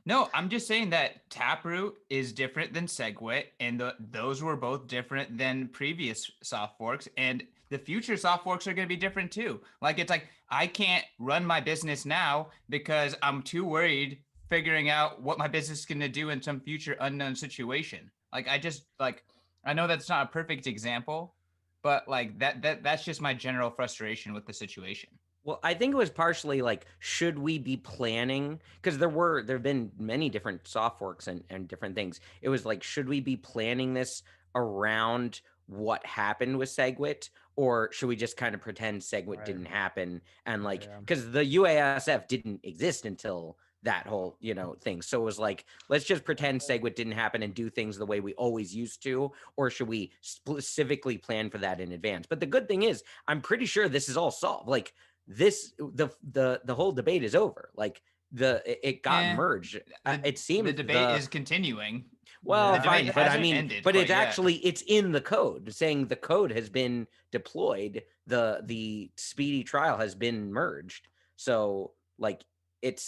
No, I'm just saying that Taproot is different than SegWit, and those were both different than previous soft forks, and the future soft forks are going to be different too. Like, it's like, I can't run my business now because I'm too worried figuring out what my business is going to do in some future unknown situation. Like, I know that's not a perfect example, but like that's just my general frustration with the situation. Well, I think it was partially like, should we be planning? Because there have been many different soft forks and different things. It was like, should we be planning this around what happened with SegWit, or should we just kind of pretend SegWit didn't happen? And like, because the UASF didn't exist until that whole thing, so it was like, let's just pretend SegWit didn't happen and do things the way we always used to, or should we specifically plan for that in advance? But the good thing is, I'm pretty sure this is all solved. Like, the whole debate is over. Like, it got merged. It seems the debate is continuing. Well, fine, but I mean, but it's actually, it's in the code saying the code has been deployed. The speedy trial has been merged. So like,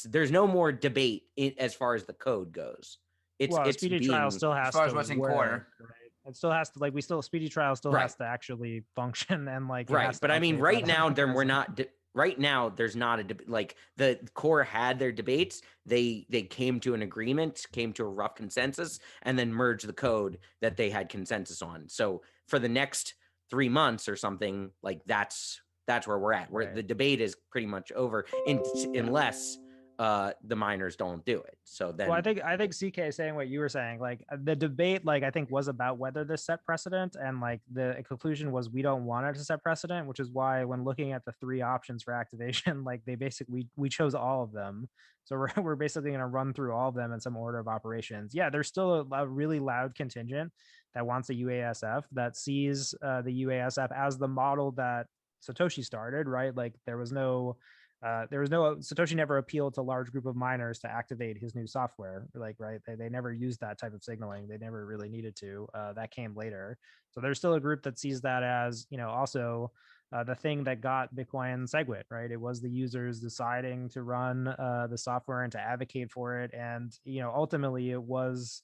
there's no more debate as far as the code goes. It's speedy trial still has as far to as what's in work, core. Right? It still has to, like, speedy trial still has to actually function, and like, but I mean, right now we're not. Right now, there's not a like, the core had their debates. They came to an agreement, came to a rough consensus, and then merged the code that they had consensus on. So for the next 3 months or something, like, that's where we're at. Where the debate is pretty much over, unless the miners don't do it. So then, well, I think CK is saying what you were saying. Like, the debate, like, I think was about whether this set precedent, and like the conclusion was we don't want it to set precedent, which is why when looking at the 3 options for activation, like, they basically, we chose all of them. So we're basically going to run through all of them in some order of operations. Yeah, there's still a really loud contingent that wants a UASF, that sees the UASF as the model that Satoshi started, right? Like, there was no Satoshi never appealed to a large group of miners to activate his new software, like, right? They never used that type of signaling. They never really needed to. That came later. So there's still a group that sees that as, also the thing that got Bitcoin SegWit, right? It was the users deciding to run the software and to advocate for it. And, ultimately it was,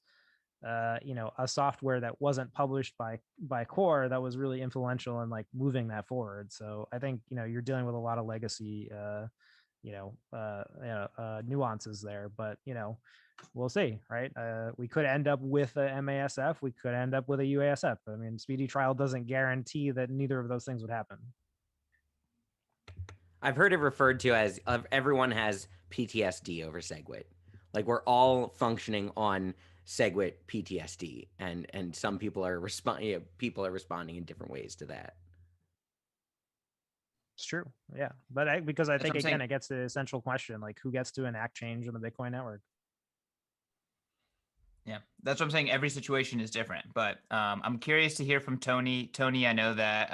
a software that wasn't published by Core that was really influential in like moving that forward. So I think, you're dealing with a lot of legacy, nuances there, but, we'll see, right? We could end up with a MASF. We could end up with a UASF. I mean, speedy trial doesn't guarantee that neither of those things would happen. I've heard it referred to as everyone has PTSD over SegWit. Like we're all functioning on SegWit PTSD, and some people are responding in different ways to that. It's true, yeah, but because I think again saying. it gets to the essential question, like who gets to enact change in the Bitcoin network. Yeah, that's what I'm saying. Every situation is different, but I'm curious to hear from Tony. Tony, I know that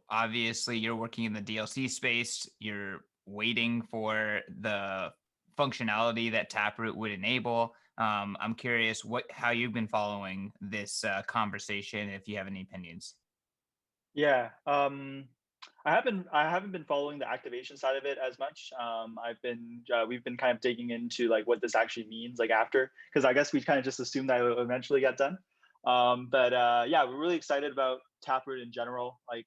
obviously you're working in the DLC space. You're waiting for the functionality that Taproot would enable. I'm curious how you've been following this conversation. If you have any opinions. Yeah, I haven't been following the activation side of it as much. We've been kind of digging into like what this actually means like after, because I guess we kind of just assumed that it would eventually get done. Yeah, we're really excited about Taproot in general. Like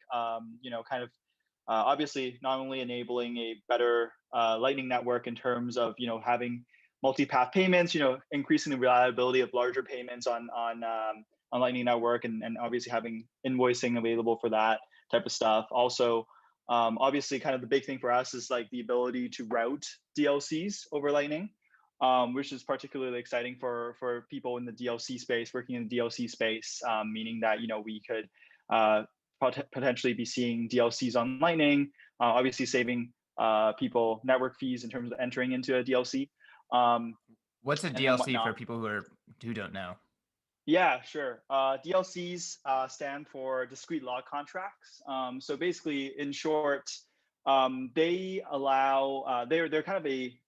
obviously not only enabling a better Lightning network in terms of having multi-path payments, increasing the reliability of larger payments on Lightning Network, and obviously having invoicing available for that type of stuff. Also, obviously kind of the big thing for us is like the ability to route DLCs over Lightning, which is particularly exciting for people in the DLC space, working in the DLC space, meaning that we could potentially be seeing DLCs on Lightning, obviously saving people network fees in terms of entering into a DLC. What's a DLC for people who don't know? Yeah, sure. DLCs stand for discrete log contracts. So basically, in short, they allow they're kind of a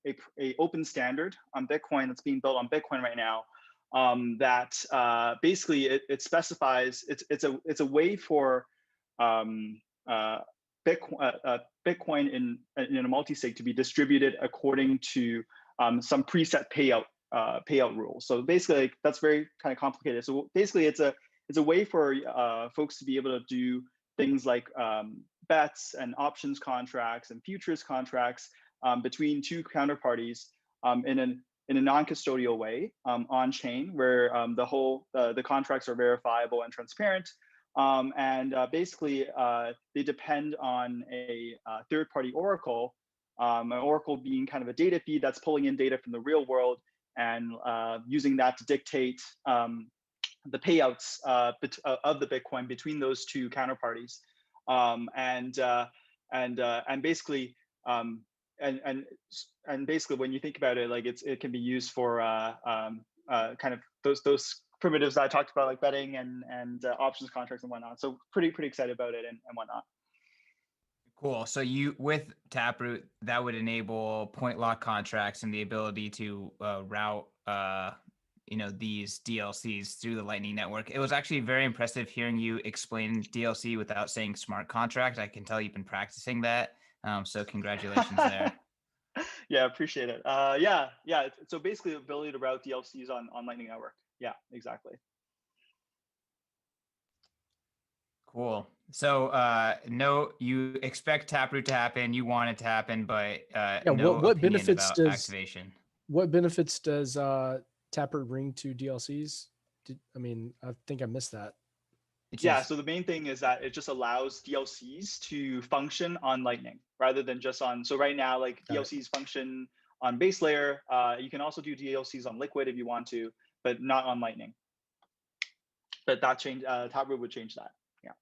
open standard on Bitcoin that's being built on Bitcoin right now. That basically it specifies it's a way for Bitcoin in a multi-sig to be distributed according to some preset payout rules. So basically, that's very kind of complicated. So basically, it's a way for folks to be able to do things like bets and options contracts and futures contracts between two counterparties in a non-custodial way on chain, where the contracts are verifiable and transparent. Basically, they depend on a third-party oracle, an oracle being kind of a data feed that's pulling in data from the real world and using that to dictate the payouts of the Bitcoin between those two counterparties, and basically basically when you think about it, like it can be used for kind of those primitives that I talked about, like betting and options contracts and whatnot. So pretty excited about it and whatnot. Cool. So with Taproot, that would enable point lock contracts and the ability to route these DLCs through the Lightning Network. It was actually very impressive hearing you explain DLC without saying smart contract. I can tell you've been practicing that. So congratulations there. Yeah, appreciate it. Yeah. So basically, the ability to route DLCs on Lightning Network. Yeah, exactly. Cool. So no, you expect Taproot to happen, you want it to happen, but no what opinion benefits about does activation. What benefits does Taproot bring to DLCs? I think I missed that. Yeah, so the main thing is that it just allows DLCs to function on Lightning rather than just on. So right now, like DLCs function on base layer. You can also do DLCs on Liquid if you want to, but not on Lightning. But that change, Taproot would change that. Yeah.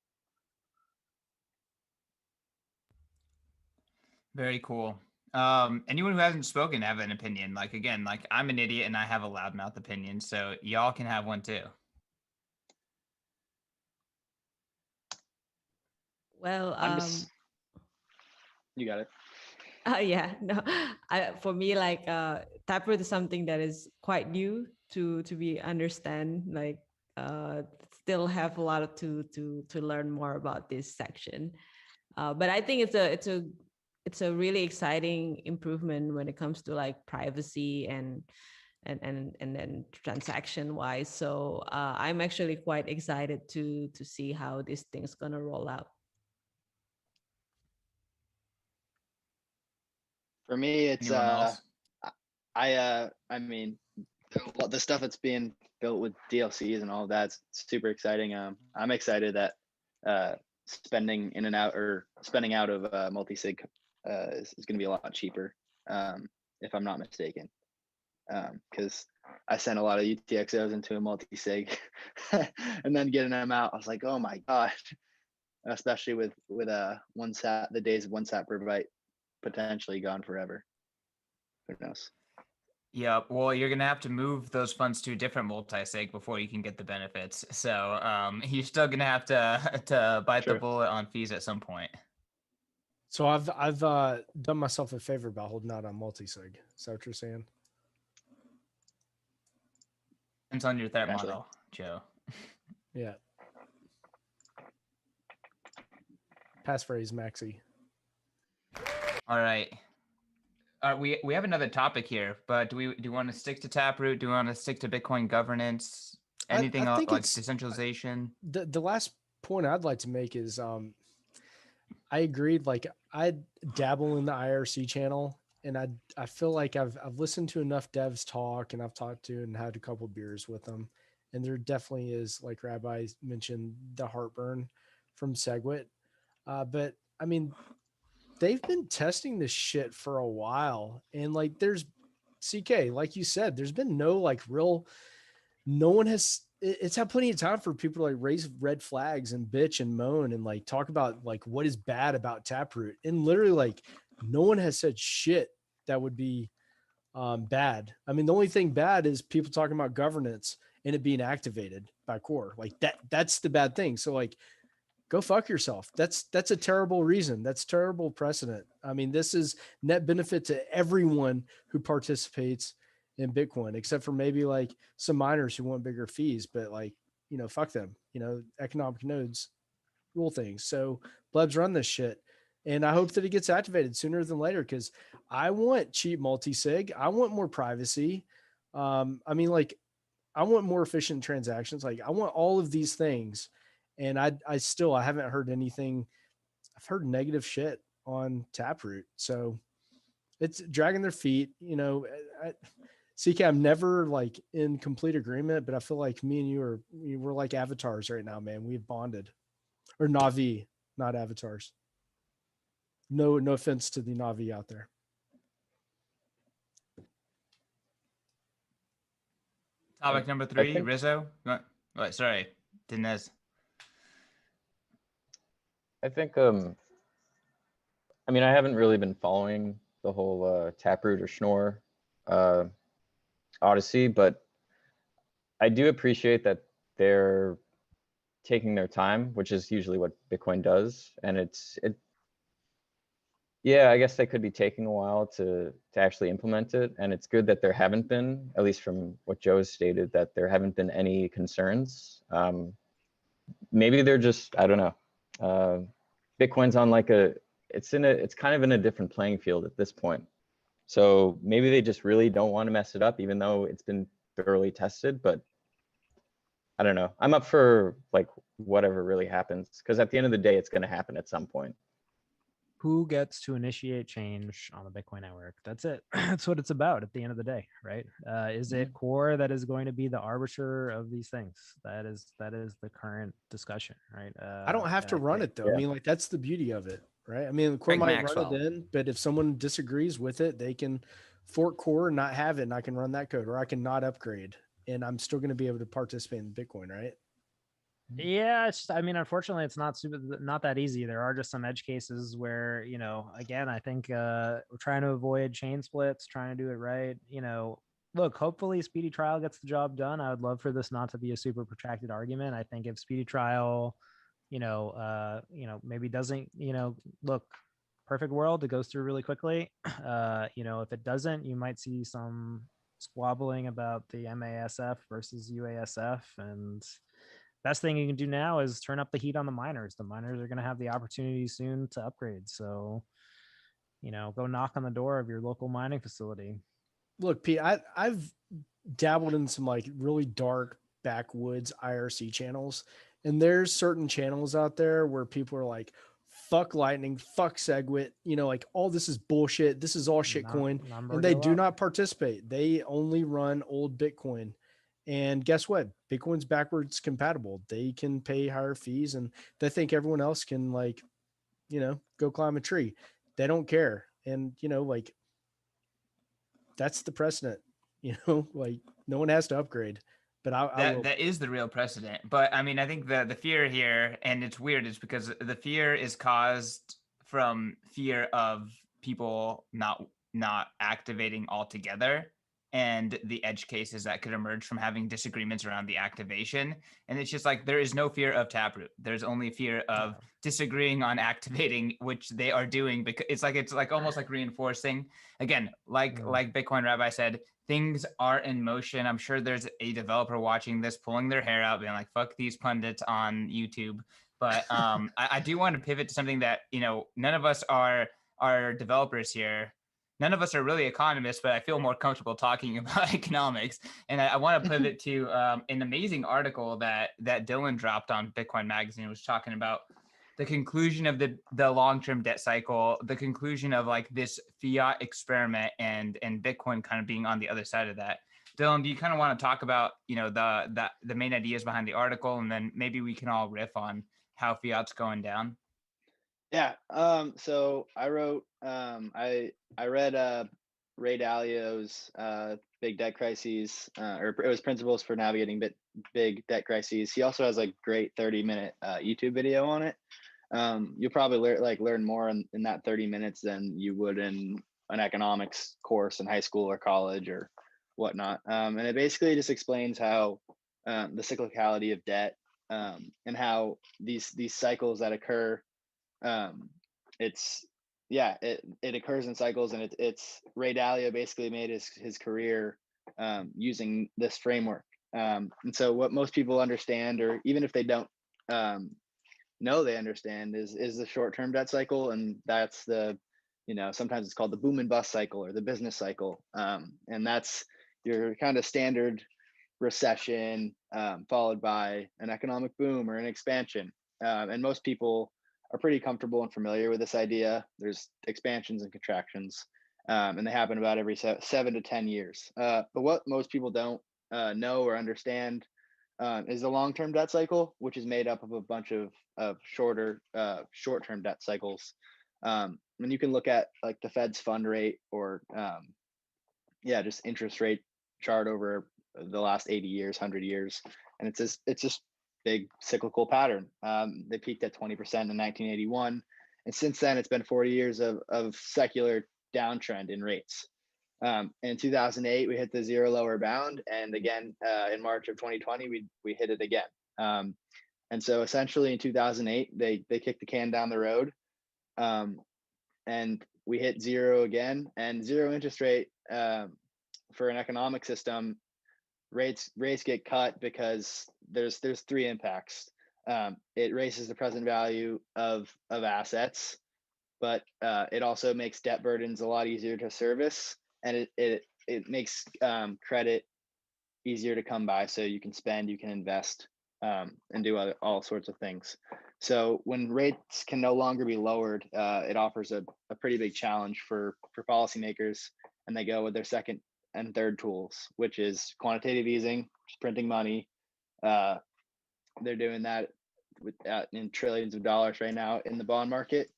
Very cool. Anyone who hasn't spoken have an opinion. Like again, like I'm an idiot and I have a loudmouth opinion, so y'all can have one too. Well, you got it. yeah, no, for me, like Taproot is something that is quite new to be understand. Like, still have a lot to learn more about this section. But I think it's a really exciting improvement when it comes to like privacy and then transaction wise. So I'm actually quite excited to see how this thing's gonna roll out. For me, it's Anyone else? I mean, the stuff that's being built with DLCs and all of that's super exciting. I'm excited that spending in and out or spending out of multi-sig is going to be a lot cheaper, if I'm not mistaken. Because I sent a lot of UTXOs into a multi-sig and then getting them out, I was like, oh my gosh, especially with one sat, the days of one sat per byte potentially gone forever. Who knows? Yeah, well, you're gonna have to move those funds to a different multi-sig before you can get the benefits. So you're still gonna have to bite the True. bullet on fees at some point. So I've done myself a favor by holding out on multi-sig. Is that what you're saying? Depends on your threat Gotcha. model, Joe. Yeah. Passphrase, Maxi. All right. We have another topic here, but do you want to stick to Taproot? Do you want to stick to Bitcoin governance? Anything I think like it's decentralization? the last point I'd like to make is I agreed. Like I dabble in the IRC channel, and I feel like I've listened to enough devs talk, and I've talked to and had a couple beers with them, and there definitely is, like Rabbi mentioned, the heartburn from SegWit. But I mean, they've been testing this shit for a while, and like there's CK, like you said, there's been no like real, no one has, it's had plenty of time for people to like raise red flags and bitch and moan and like talk about like what is bad about Taproot, and literally like no one has said shit that would be bad. I mean, the only thing bad is people talking about governance and it being activated by core, like that's the bad thing. So like, go fuck yourself. That's a terrible reason. That's terrible precedent. I mean, this is net benefit to everyone who participates in Bitcoin, except for maybe like some miners who want bigger fees, but like, you know, fuck them, you know, economic nodes rule things. So plebs run this shit. And I hope that it gets activated sooner than later, because I want cheap multi-sig. I want more privacy. I mean, like, I want more efficient transactions. Like, I want all of these things. And I haven't heard anything. I've heard negative shit on Taproot. So it's dragging their feet. You know, CK, I'm never like in complete agreement, but I feel like me and we're like avatars right now, man. We've bonded. Or Navi, not avatars. No offense to the Navi out there. Topic number 3, think- Rizzo. Wait, sorry, Deniz. I think I mean, I haven't really been following the whole Taproot or Schnorr odyssey, but I do appreciate that they're taking their time, which is usually what Bitcoin does. And yeah, I guess they could be taking a while to actually implement it. And it's good that there haven't been, at least from what Joe has stated, that there haven't been any concerns. Maybe they're just, I don't know. Bitcoin's on like it's kind of in a different playing field at this point. So maybe they just really don't want to mess it up, even though it's been thoroughly tested. But I don't know. I'm up for like whatever really happens, because at the end of the day, it's going to happen at some point. Who gets to initiate change on the Bitcoin network? That's it. That's what it's about at the end of the day, right? Is it core that is going to be the arbiter of these things? That is the current discussion, right? I don't have to run it though. Yeah. I mean, like that's the beauty of it, right? I mean, the core Craig might Maxwell. run it in, but if someone disagrees with it, they can fork core and not have it, and I can run that code, or I can not upgrade, and I'm still going to be able to participate in Bitcoin, right? Yeah, I mean, unfortunately, it's not that easy. There are just some edge cases where, you know, again, I think we're trying to avoid chain splits, trying to do it right. You know, look, hopefully speedy trial gets the job done. I would love for this not to be a super protracted argument. I think if speedy trial, maybe doesn't, look, perfect world, it goes through really quickly. If it doesn't, you might see some squabbling about the MASF versus UASF, and best thing you can do now is turn up the heat on the miners. The miners are going to have the opportunity soon to upgrade. So, go knock on the door of your local mining facility. Look, Pete, I've dabbled in some like really dark backwoods IRC channels, and there's certain channels out there where people are like, fuck Lightning, fuck Segwit, like all this is bullshit. This is all shitcoin. And they do not participate. They only run old Bitcoin. And guess what? Bitcoin's backwards compatible. They can pay higher fees, and they think everyone else can go climb a tree. They don't care. And, that's the precedent, like no one has to upgrade. But that is the real precedent. But I mean, I think the fear here, and it's weird, is because the fear is caused from fear of people not activating altogether, and the edge cases that could emerge from having disagreements around the activation. And it's just like, there is no fear of Taproot. There's only fear of disagreeing on activating, which they are doing, because it's like almost like reinforcing again, like Bitcoin Rabbi said, things are in motion. I'm sure there's a developer watching this, pulling their hair out, being like, fuck these pundits on YouTube. But I do want to pivot to something that, none of us are developers here. None of us are really economists, but I feel more comfortable talking about economics. And I want to pivot to an amazing article that Dylan dropped on Bitcoin Magazine. It was talking about the conclusion of the long-term debt cycle, the conclusion of like this fiat experiment, and Bitcoin kind of being on the other side of that. Dylan, do you kind of want to talk about, the main ideas behind the article, and then maybe we can all riff on how fiat's going down? Yeah. So I wrote, I read Ray Dalio's Big Debt Crises, or it was Principles for Navigating Big Debt Crises. He also has a great 30-minute YouTube video on it. You'll probably learn more in that 30 minutes than you would in an economics course in high school or college or whatnot. And it basically just explains how the cyclicality of debt, and how these cycles that occur, it occurs in cycles, and it's Ray Dalio basically made his career using this framework. And so what most people understand, or even if they don't know they understand, is the short-term debt cycle. And that's sometimes it's called the boom and bust cycle, or the business cycle. And that's your kind of standard recession, followed by an economic boom or an expansion. And most people are pretty comfortable and familiar with this idea. There's expansions and contractions, and they happen about every 7 to 10 years. But what most people don't know or understand is the long-term debt cycle, which is made up of a bunch of short-term debt cycles. And you can look at like the Fed's fund rate, or just interest rate chart over the last 80 years, 100 years, and it's just big cyclical pattern. They peaked at 20% in 1981, and since then it's been 40 years of secular downtrend in rates. In 2008 we hit the zero lower bound, and again in March of 2020 we hit it again. And so essentially in 2008 they kicked the can down the road, and we hit zero again. And zero interest rate, for an economic system, rates get cut because there's three impacts. It raises the present value of assets, but it also makes debt burdens a lot easier to service, and it makes credit easier to come by, so you can spend, you can invest, and do all sorts of things. So when rates can no longer be lowered, it offers a pretty big challenge for policymakers, and they go with their second and third tools, which is quantitative easing, printing money. They're doing that in trillions of dollars right now in the bond market.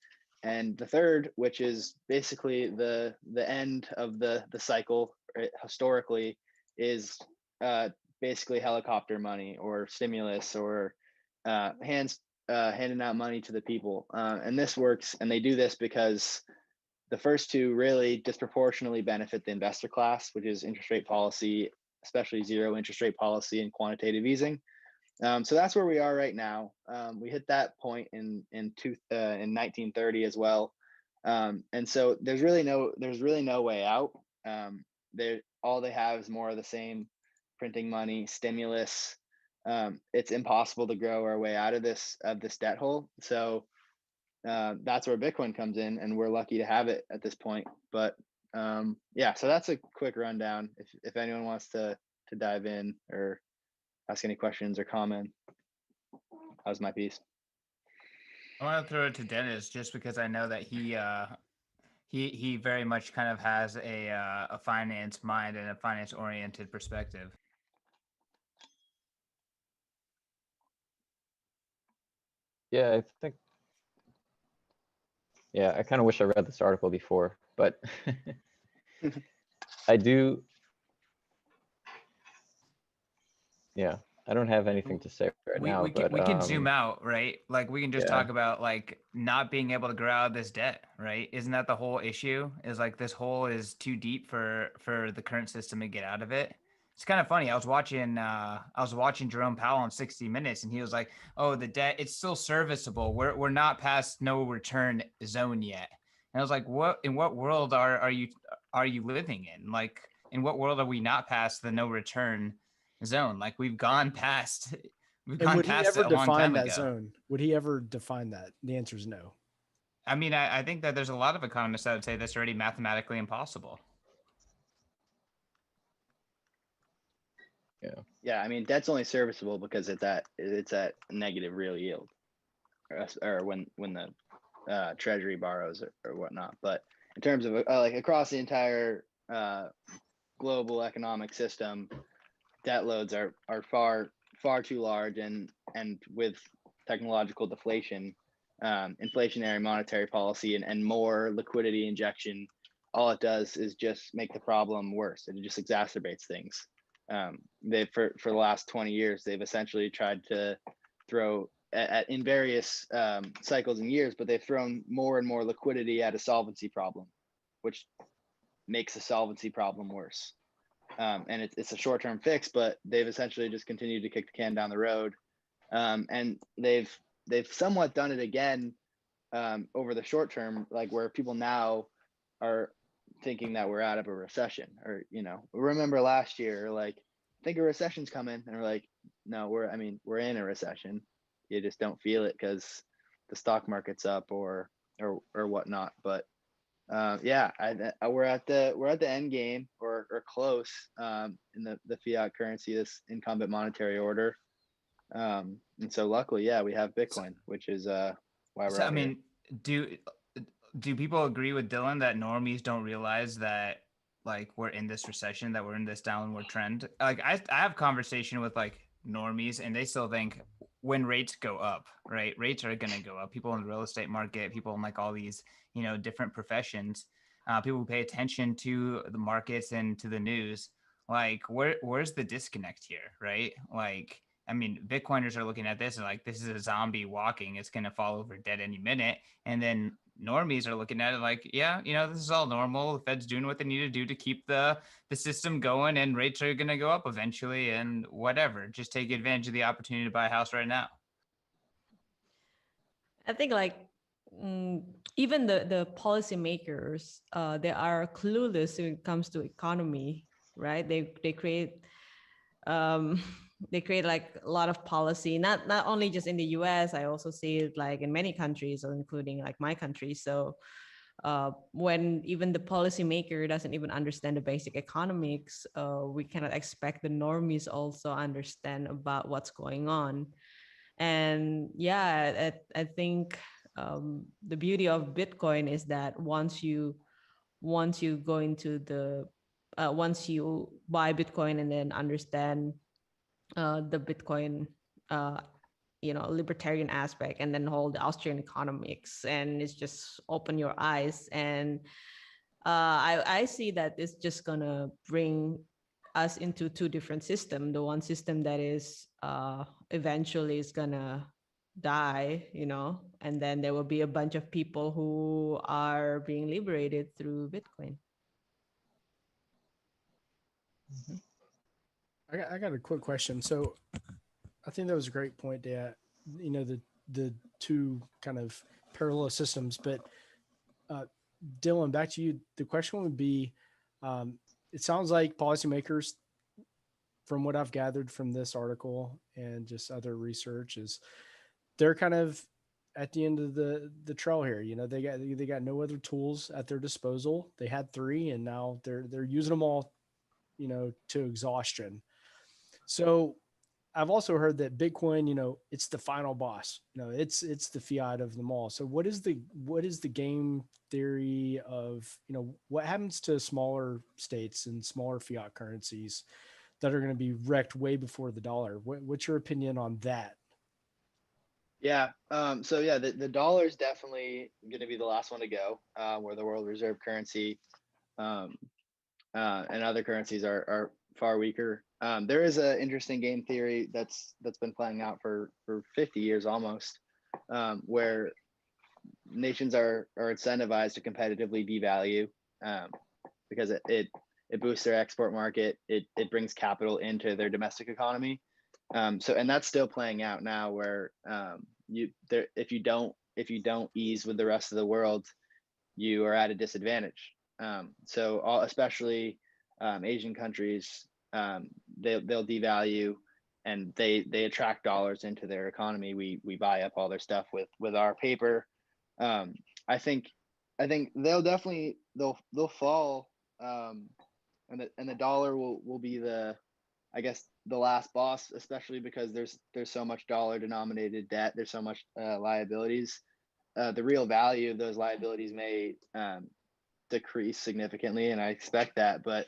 And the third, which is basically the end of the cycle historically, is basically helicopter money or stimulus, or handing out money to the people. And this works, and they do this because the first two really disproportionately benefit the investor class, which is interest rate policy, especially zero interest rate policy and quantitative easing. So that's where we are right now. We hit that point in 1930 as well, and so there's really no way out. All they have is more of the same: printing money, stimulus, it's impossible to grow our way out of this debt hole. So that's where Bitcoin comes in, and we're lucky to have it at this point. But yeah, so that's a quick rundown. If anyone wants to dive in or ask any questions or comment, that was my piece. I want to throw it to Dennis just because I know that he very much kind of has a finance mind and a finance oriented perspective. Yeah, I think. Yeah, I kind of wish I read this article before, but I do. Yeah, I don't have anything to say right now, but we can zoom out, right? Like we can just yeah. talk about like not being able to grow out of this debt, right? Isn't that the whole issue? Is like this hole is too deep for the current system to get out of it. It's kind of funny. I was watching Jerome Powell on 60 Minutes, and he was like, "Oh, the debt, it's still serviceable. We're not past no return zone yet." And I was like, "What? In what world are you living in? Like, in what world are we not past the no return zone? Like we've gone past it a long time that ago." zone? Would he ever define that? The answer is no. I mean, I think that there's a lot of economists that would say that's already mathematically impossible. Yeah, I mean, debt's only serviceable because it's at negative real yield, or when the treasury borrows or whatnot. But in terms of like across the entire global economic system, debt loads are far too large, and with technological deflation, inflationary monetary policy, and more liquidity injection, all it does is just make the problem worse. It just exacerbates things. They for the last 20 years, they've essentially tried to throw in various cycles and years, but they've thrown more and more liquidity at a solvency problem, which makes the solvency problem worse. And it's a short-term fix, but they've essentially just continued to kick the can down the road. And they've somewhat done it again over the short term, like where people now are thinking that we're out of a recession, or remember last year, like, I think a recession's coming, and we're like, no, we're in a recession. You just don't feel it because the stock market's up or whatnot. But yeah, we're at the end game or close in the fiat currency, this incumbent monetary order. And so luckily, yeah, we have Bitcoin, which is why we're. So I mean, do people agree with Dylan that normies don't realize that like we're in this recession, that we're in this downward trend? Like I have conversation with like normies, and they still think when rates go up, right? Rates are going to go up. People in the real estate market, people in like all these, different professions, people who pay attention to the markets and to the news, like where's the disconnect here, right? Like, I mean, Bitcoiners are looking at this and like, this is a zombie walking. It's going to fall over dead any minute. And then normies are looking at it like, yeah, this is all normal. The Fed's doing what they need to do to keep the system going, and rates are going to go up eventually, and whatever. Just take advantage of the opportunity to buy a house right now. I think like even the policymakers, they are clueless when it comes to economy, right? They create they create like a lot of policy, not only just in the US. I also see it like in many countries, including like my country. So when even the policymaker doesn't even understand the basic economics, we cannot expect the normies also understand about what's going on. And yeah, I think the beauty of Bitcoin is that once you go into the once you buy Bitcoin and then understand the Bitcoin libertarian aspect, and then hold the Austrian economics, and it's just open your eyes. And I see that it's just gonna bring us into two different systems. The one system that is eventually is gonna die, and then there will be a bunch of people who are being liberated through Bitcoin. I got a quick question. So I think that was a great point, Dea. The two kind of parallel systems. But Dylan, back to you. The question would be, it sounds like policymakers from what I've gathered from this article and just other research, is they're kind of at the end of the trail here. You know, they got no other tools at their disposal. They had three, and now they're using them all, you know, to exhaustion. So I've also heard that Bitcoin, you know, it's the final boss. You know, it's the fiat of them all. So what is the game theory of, you know, what happens to smaller states and smaller fiat currencies that are going to be wrecked way before the dollar? What's your opinion on that? Yeah. So yeah, the dollar is definitely going to be the last one to go, where the world reserve currency and other currencies are far weaker. There is an interesting game theory that's been playing out for 50 years almost, where nations are incentivized to competitively devalue, because it boosts their export market. It brings capital into their domestic economy. So, and that's still playing out now, where if you don't ease with the rest of the world, you are at a disadvantage. So especially Asian countries, they'll devalue, and they attract dollars into their economy. We buy up all their stuff with our paper. I think they'll definitely they'll fall, and the dollar will be I guess the last boss, especially because there's so much dollar denominated debt. There's so much liabilities. The real value of those liabilities may decrease significantly, and I expect that. But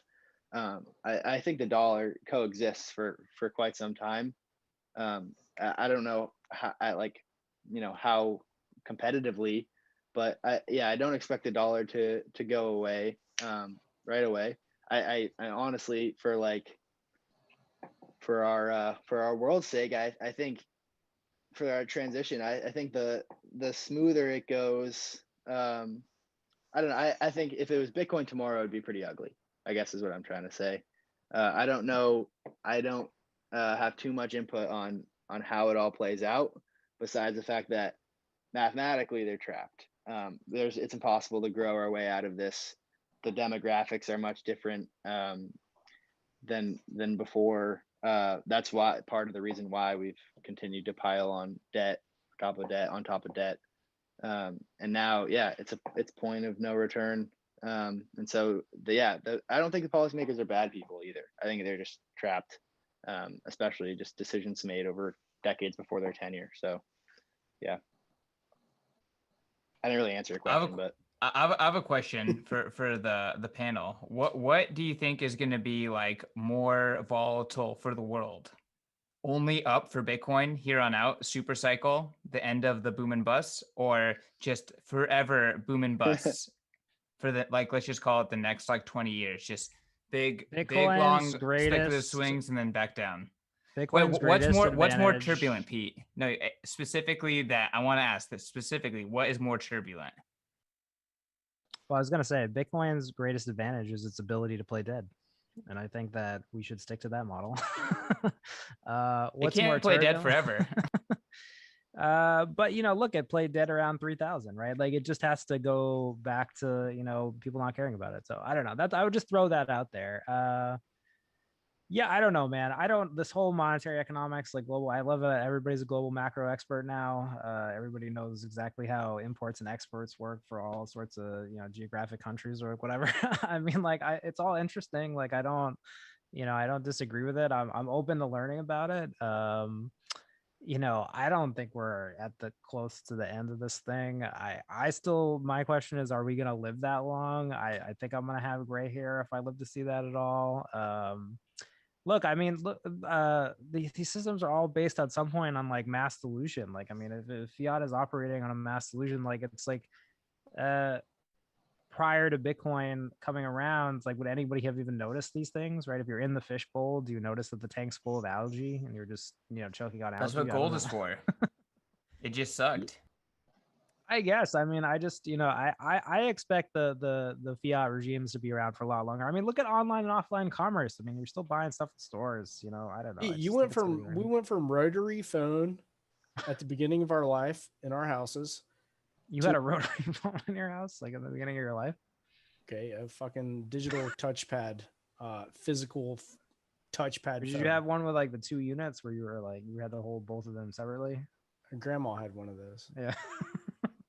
I think the dollar coexists for quite some time. I don't know how competitively, but I don't expect the dollar to go away right away. I honestly, for our world's sake, I think for our transition, I think the smoother it goes, I don't know. I think if it was Bitcoin tomorrow, it'd be pretty ugly, I guess is what I'm trying to say. I don't know. I don't have too much input on how it all plays out, besides the fact that mathematically they're trapped. It's impossible to grow our way out of this. The demographics are much different than before. That's why part of the reason why we've continued to pile on debt, top of debt, on top of debt. And now, it's point of no return. And so I don't think the policymakers are bad people either. I think they're just trapped, especially just decisions made over decades before their tenure. So, yeah. I didn't really answer your question, but I have a question for the panel. What do you think is going to be like more volatile for the world? Only up for Bitcoin here on out, super cycle, the end of the boom and bust, or just forever boom and busts for the, let's just call it the next 20 years, just big long speculative swings and then back down. Bitcoin's what's more turbulent, Pete? No, specifically that I want to ask that specifically, what is more turbulent? Well, I was going to say Bitcoin's greatest advantage is its ability to play dead. And I think that we should stick to that model. What's more play dead forever. But look, it played dead around 3,000, right? Like it just has to go back to, people not caring about it. So I don't know. I would just throw that out there. Yeah, I don't know, man. This whole monetary economics, like global, I love it. Everybody's a global macro expert now. Everybody knows exactly how imports and exports work for all sorts of, geographic countries or whatever. I mean, it's all interesting. Like, I don't disagree with it. I'm open to learning about it. I don't think we're at close to the end of this thing. My question is, are we going to live that long? I think I'm going to have gray hair if I live to see that at all. Look, I mean, these systems are all based at some point on mass dilution. Like, I mean, if fiat is operating on a mass dilution, it's prior to Bitcoin coming around, would anybody have even noticed these things, right? If you're in the fishbowl, do you notice that the tank's full of algae and you're just, choking on algae? That's what gold is for. It just sucked. I guess. I mean, I just, I expect the fiat regimes to be around for a lot longer. I mean, look at online and offline commerce. I mean, you're still buying stuff in stores. I don't know. We went from rotary phone at the beginning of our life in our houses. You had a rotary phone in your house, at the beginning of your life? Okay, a fucking digital touchpad, physical touchpad. Did phone. you have one with like the 2 units where you were like you had to hold both of them separately? My grandma had one of those. Yeah.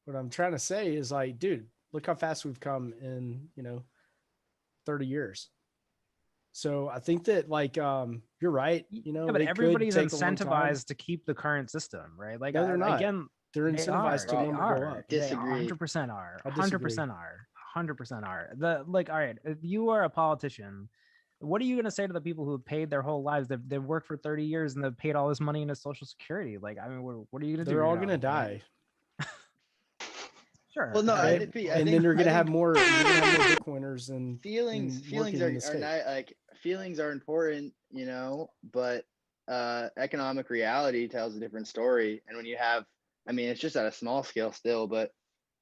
What I'm trying to say is like, dude, look how fast we've come in, 30 years. So I think that like you're right. Yeah, but it could everybody's take a long time. incentivized to keep the current system, right? Like No, they're not. again, They're they incentivized to are. want They to go are. up. They Disagree. 100% are. I disagree. 100% are. 100% are. All right, if you are a politician, what are you going to say to the people who have paid their whole lives? They've worked for 30 years and they've paid all this money into Social Security. Like, I mean, what are you going to do? They're all You going know, to die. Sure. Well, no, Okay? And then you're going to have more. You're going to have more Bitcoiners and feelings working in the state. not like feelings are important, but economic reality tells a different story. And when you have, I mean, it's just at a small scale still, but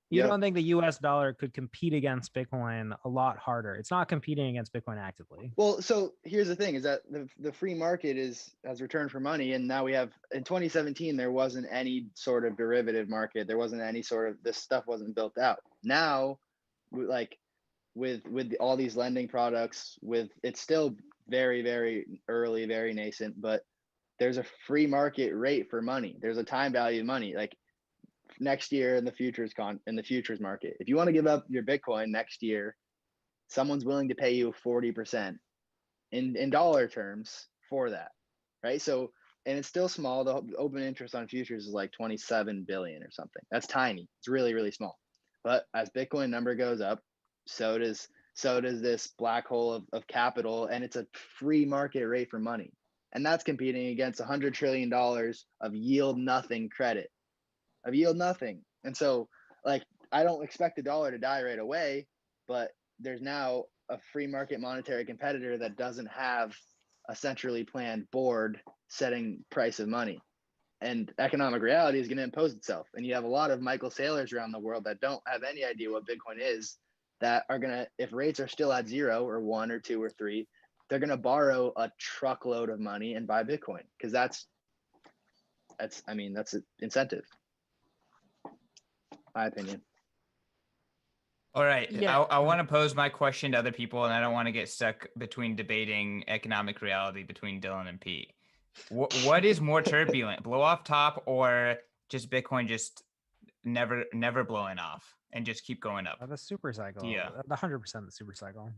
You don't think the US dollar could compete against Bitcoin a lot harder? It's not competing against Bitcoin actively. well, so here's the thing: is that the free market has returned for money, and now we have in 2017 there wasn't any sort of derivative market, there wasn't any sort of this stuff wasn't built out. Now, like with all these lending products, it's still very very early, very nascent, but there's a free market rate for money. There's a time value of money, like next year in the futures market. If you want to give up your Bitcoin next year, someone's willing to pay you 40% in dollar terms for that, right? So, and it's still small. The open interest on futures is like 27 billion or something. That's tiny. It's really, really small. But as Bitcoin number goes up, so does this black hole of capital, and it's a free market rate for money. And that's competing against $100 trillion of yield nothing credit. Of yield nothing. And so like I don't expect the dollar to die right away, but there's now a free market monetary competitor that doesn't have a centrally planned board setting price of money. And economic reality is going to impose itself. And you have a lot of Michael Saylors around the world that don't have any idea what Bitcoin is, that are going to, if rates are still at 0 or 1 or 2 or 3, they're going to borrow a truckload of money and buy Bitcoin, because that's an incentive. My opinion. All right. Yeah. I want to pose my question to other people, and I don't want to get stuck between debating economic reality between Dylan and Pete. What is more turbulent, blow off top, or just Bitcoin just never blowing off and just keep going up? The super cycle. Yeah. The 100% the super cycle.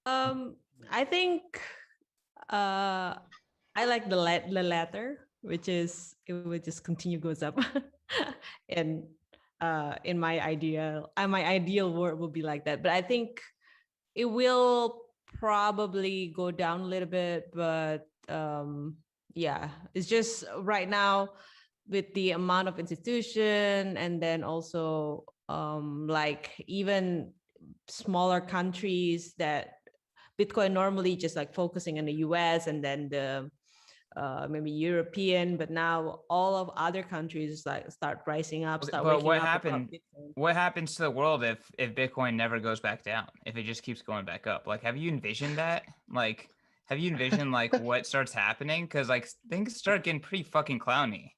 I think I like the latter, which is it would just continue goes up. And in my ideal world would be like that. But I think it will probably go down a little bit. But yeah, it's just right now with the amount of institution, and then also like even smaller countries that Bitcoin normally just like focusing on the US and then the maybe European, but now all of other countries like start rising up. But Waking what up about happened? Bitcoin. What happens to the world if Bitcoin never goes back down? If it just keeps going back up? Like, have you envisioned that? Like, have you envisioned like what starts happening? Because like things start getting pretty fucking clowny.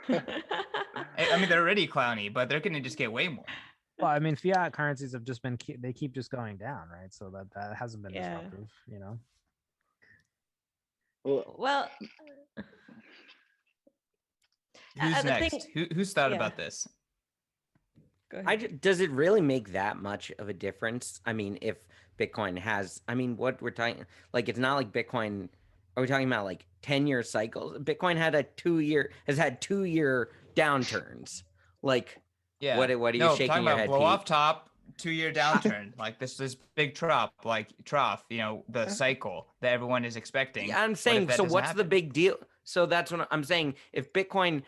I mean, they're already clowny, but they're gonna just get way more. Well, I mean, fiat currencies have just been they keep just going down, right? So that hasn't been Yeah. disruptive, you know. Well, Who's the next? thing- Who's thought yeah. about this? go ahead. Does it really make that much of a difference? I mean, if Bitcoin has, I mean, what we're talking, like, it's not like Bitcoin, are we talking about like 10-year cycles? Bitcoin has had 2-year downturns. Like, Yeah. what are you no, shaking talking your about head, blow Pete? off top, 2-year downturn, like this big trough, the cycle that everyone is expecting. Yeah, I'm What if saying, that so doesn't what's the happen? big deal? So that's what I'm saying. If Bitcoin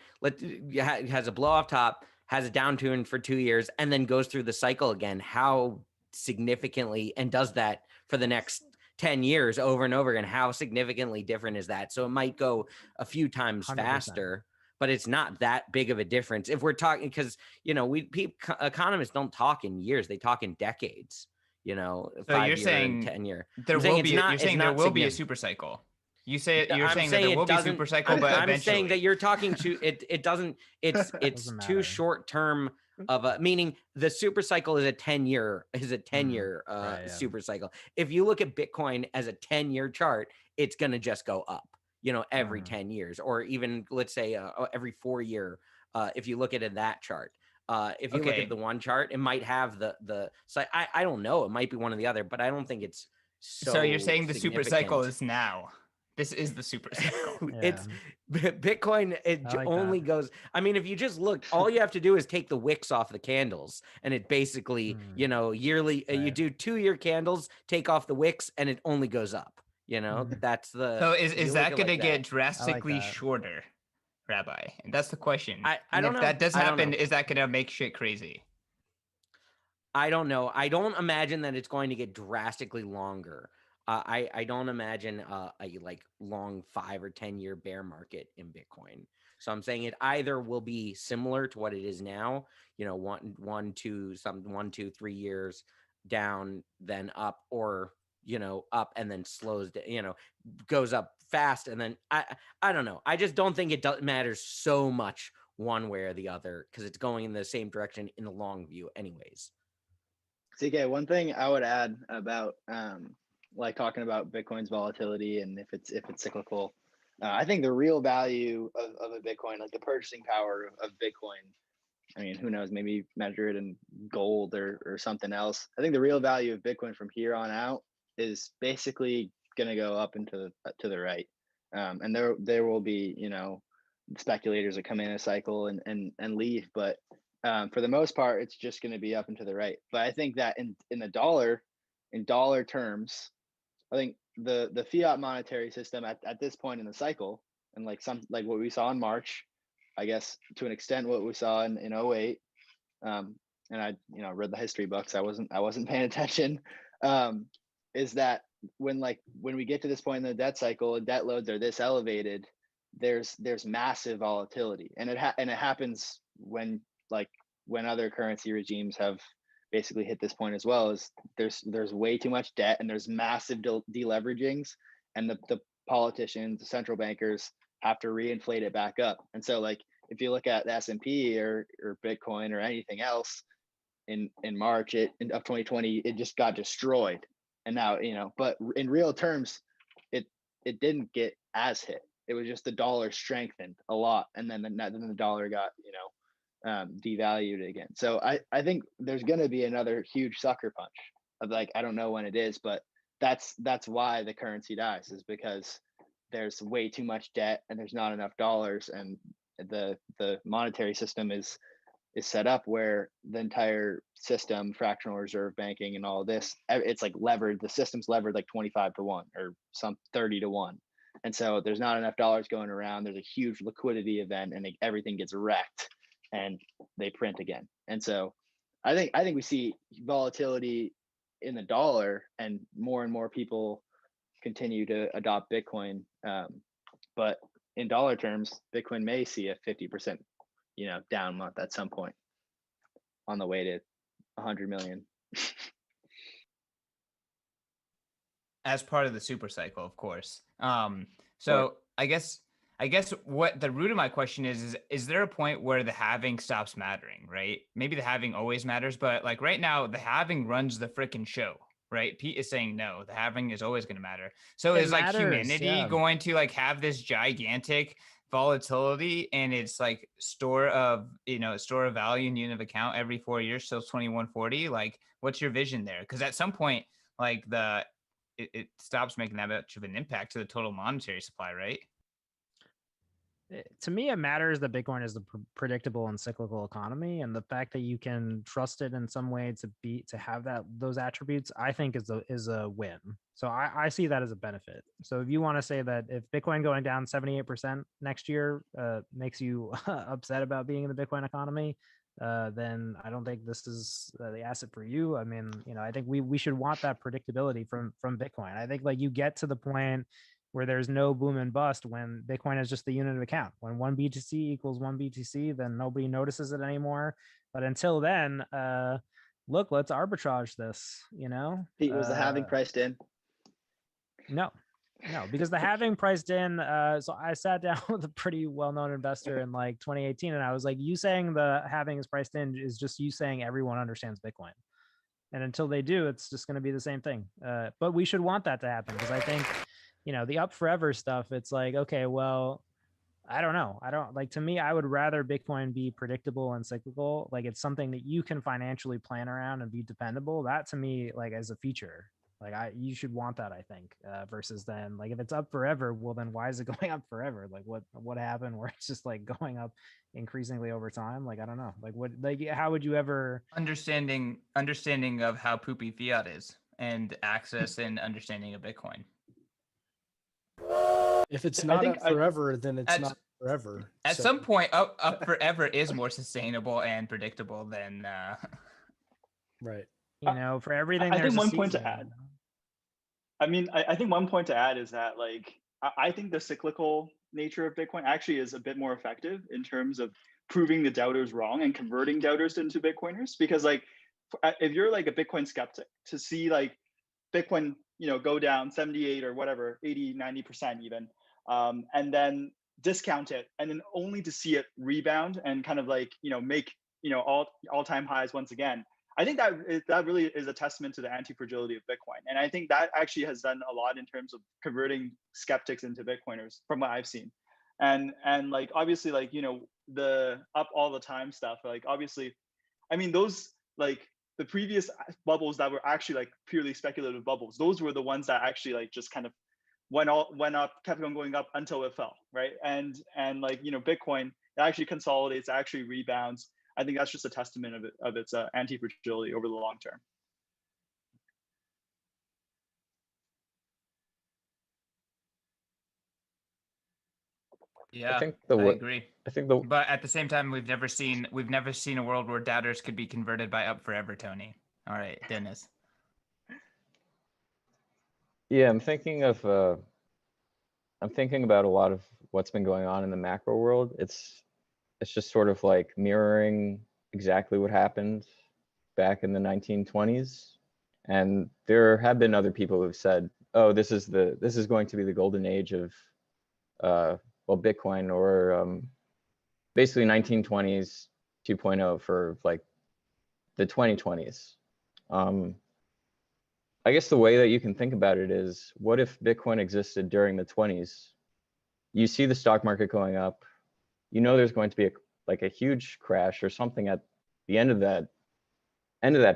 has a blow off top, has a downturn for 2 years, and then goes through the cycle again, how significantly, and does that for the next 10 years over and over again, how significantly different is that? So it might go a few times 100%. faster, but it's not that big of a difference. If we're talking, because, economists don't talk in years, they talk in decades, So 5 you're year saying and 10 year. there I'm saying will it's be. not- You're it's saying there not will be a significant. super cycle. You're saying I'm that there saying will it be a doesn't- super cycle, I'm but saying eventually. that you're talking to it doesn't, it's Doesn't too matter. short term of meaning the super cycle is a 10-year Right, yeah. super cycle. If you look at Bitcoin as a 10-year chart, it's going to just go up, every 10 years, or even let's say every 4 year. If you look at it that chart, if you look at the one chart, it might have the so I don't know, it might be one or the other, but I don't think it's So you're saying the super cycle significant. is now. This is the super cycle. It's Bitcoin. It I like only that. goes. I mean, if you just look, all you have to do is take the wicks off the candles, and it basically, yearly. You Right. do 2-year candles, take off the wicks, and it only goes up. That's the. So if you is look that at going to like get that. drastically that. shorter, Rabbi? And that's the question. I And don't if know. that does I don't happen, know. is that going to make shit crazy? I don't know. I don't imagine that it's going to get drastically longer. I don't imagine a like long 5 or 10-year bear market in Bitcoin. So I'm saying it either will be similar to what it is now, 1, 2, 3 years down, then up, or up and then slows down, goes up fast, and then I don't know. I just don't think it matters so much one way or the other, because it's going in the same direction in the long view, anyways. CK, one thing I would add about like talking about Bitcoin's volatility and if it's cyclical, I think the real value of a Bitcoin, like the purchasing power of Bitcoin, I mean, who knows, maybe measure it in gold or something else. I think the real value of Bitcoin from here on out is basically going to go up and to the right. And there will be, speculators that come in a cycle and leave, but for the most part, it's just going to be up and to the right. But I think that in dollar terms, I think the fiat monetary system at this point in the cycle, and like what we saw in March, I guess to an extent what we saw in 08, and I read the history books, I wasn't paying attention, is that when we get to this point in the debt cycle and debt loads are this elevated, there's massive volatility, and it happens when other currency regimes have basically hit this point as well. Is there's way too much debt and there's massive deleveragings, and the politicians, the central bankers have to reinflate it back up. And so if you look at the S&P or Bitcoin or anything else in March of 2020, it just got destroyed. And now, but in real terms, it didn't get as hit. It was just the dollar strengthened a lot, and then the dollar got devalued again. So I think there's going to be another huge sucker punch of I don't know when it is, but that's why the currency dies, is because there's way too much debt and there's not enough dollars, and the monetary system is set up where the entire system, fractional reserve banking and all of this, it's levered. The system's levered 25 to 1 or some 30 to 1. And so there's not enough dollars going around. There's a huge liquidity event, and everything gets wrecked, and they print again. And so I think we see volatility in the dollar, and more people continue to adopt Bitcoin. But in dollar terms, Bitcoin may see a 50%, down month at some point on the way to 100 million. As part of the super cycle, of course. So I guess what the root of my question is there a point where the halving stops mattering, right? Maybe the halving always matters, but right now the halving runs the freaking show, right? Pete is saying no, the halving is always going to matter. So It is matters, humanity going to have this gigantic volatility, and it's store of value and unit of account every 4 years till 2140? What's your vision there? Because at some point, it stops making that much of an impact to the total monetary supply, right? To me, it matters that Bitcoin is the predictable and cyclical economy, and the fact that you can trust it in some way to have those attributes, I think is a win. So I see that as a benefit. So if you want to say that if Bitcoin going down 78% next year makes you upset about being in the Bitcoin economy, then I don't think this is the asset for you. I mean, I think we should want that predictability from Bitcoin. I think you get to the point where there's no boom and bust when Bitcoin is just the unit of account. When one BTC equals one BTC, then nobody notices it anymore. But until then, look, let's arbitrage this, Pete, was the halving priced in? No. No, because the halving priced in. So I sat down with a pretty well-known investor in like 2018, and I was like, "You saying the halving is priced in is just you saying everyone understands Bitcoin, and until they do, it's just going to be the same thing." But we should want that to happen because I think, the up forever stuff. It's like, okay, well, I don't know. I don't like, to me, I would rather Bitcoin be predictable and cyclical. Like it's something that you can financially plan around and be dependable. That to me, like as a feature, like you should want that, I think, versus then like if it's up forever, well then why is it going up forever? Like what happened where it's just like going up increasingly over time? Like, I don't know. How would you ever Understanding of how poopy fiat is and access and understanding of Bitcoin. If it's I not think up forever, then it's at- not forever. At So- some point, up forever is more sustainable and predictable than right. for everything I there's think a one point to season, add. I mean, I think one point to add is that like I think the cyclical nature of Bitcoin actually is a bit more effective in terms of proving the doubters wrong and converting doubters into Bitcoiners. Because like if you're like a Bitcoin skeptic, to see like Bitcoin, go down 78 or whatever, 80, 90% even, and then discount it, and then only to see it rebound and kind of like, make, all-time highs once again. I think that really is a testament to the anti-fragility of Bitcoin. And I think that actually has done a lot in terms of converting skeptics into Bitcoiners from what I've seen. And like, obviously, like, the up all the time stuff, like, obviously, I mean, those, like, the previous bubbles that were actually like purely speculative bubbles, those were the ones that actually like just kind of went up, kept on going up until it fell, right? And like, Bitcoin, it actually consolidates, actually rebounds. I think that's just a testament of its anti-fragility over the long term. Yeah, I agree. I think But at the same time, we've never seen a world where doubters could be converted by up forever, Tony. All right, Dennis. Yeah, I'm thinking about a lot of what's been going on in the macro world. It's just sort of like mirroring exactly what happened back in the 1920s. And there have been other people who've said, "Oh, this is going to be the golden age of Bitcoin," or basically 1920s 2.0 for like the 2020s. I guess the way that you can think about it is, what if Bitcoin existed during the 20s? You see the stock market going up, there's going to be a huge crash or something at the end of that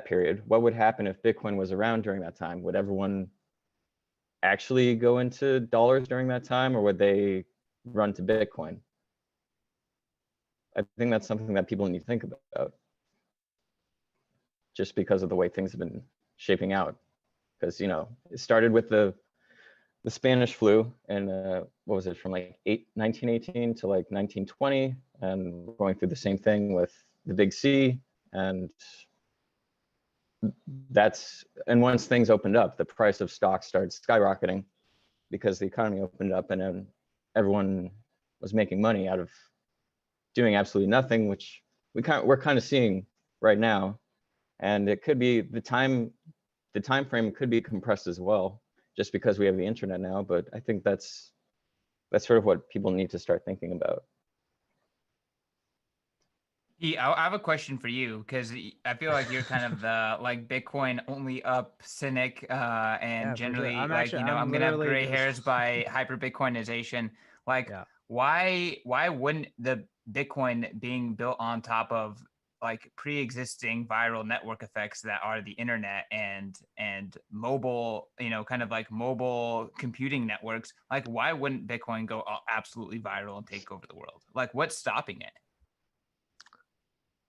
period. What would happen if Bitcoin was around during that time? Would everyone actually go into dollars during that time, or would they run to Bitcoin? I think that's something that people need to think about, just because of the way things have been shaping out. Because it started with the Spanish flu, and what was it, from like 1918 to like 1920, and we're going through the same thing with the Big C, and once things opened up, the price of stocks started skyrocketing because the economy opened up, and then everyone was making money out of doing absolutely nothing, which we're kind of seeing right now. And it could be the time frame could be compressed as well, just because we have the internet now. But I think that's sort of what people need to start thinking about. Yeah, I have a question for you, because I feel like you're kind of the like Bitcoin only up cynic, and Yeah, for sure. generally I'm like, actually- I'm I'm gonna have literally gray just- hairs by hyper Bitcoinization. Like, Yeah. why wouldn't the Bitcoin being built on top of like pre-existing viral network effects that are the internet and mobile, kind of like mobile computing networks, like why wouldn't Bitcoin go absolutely viral and take over the world? Like, what's stopping it?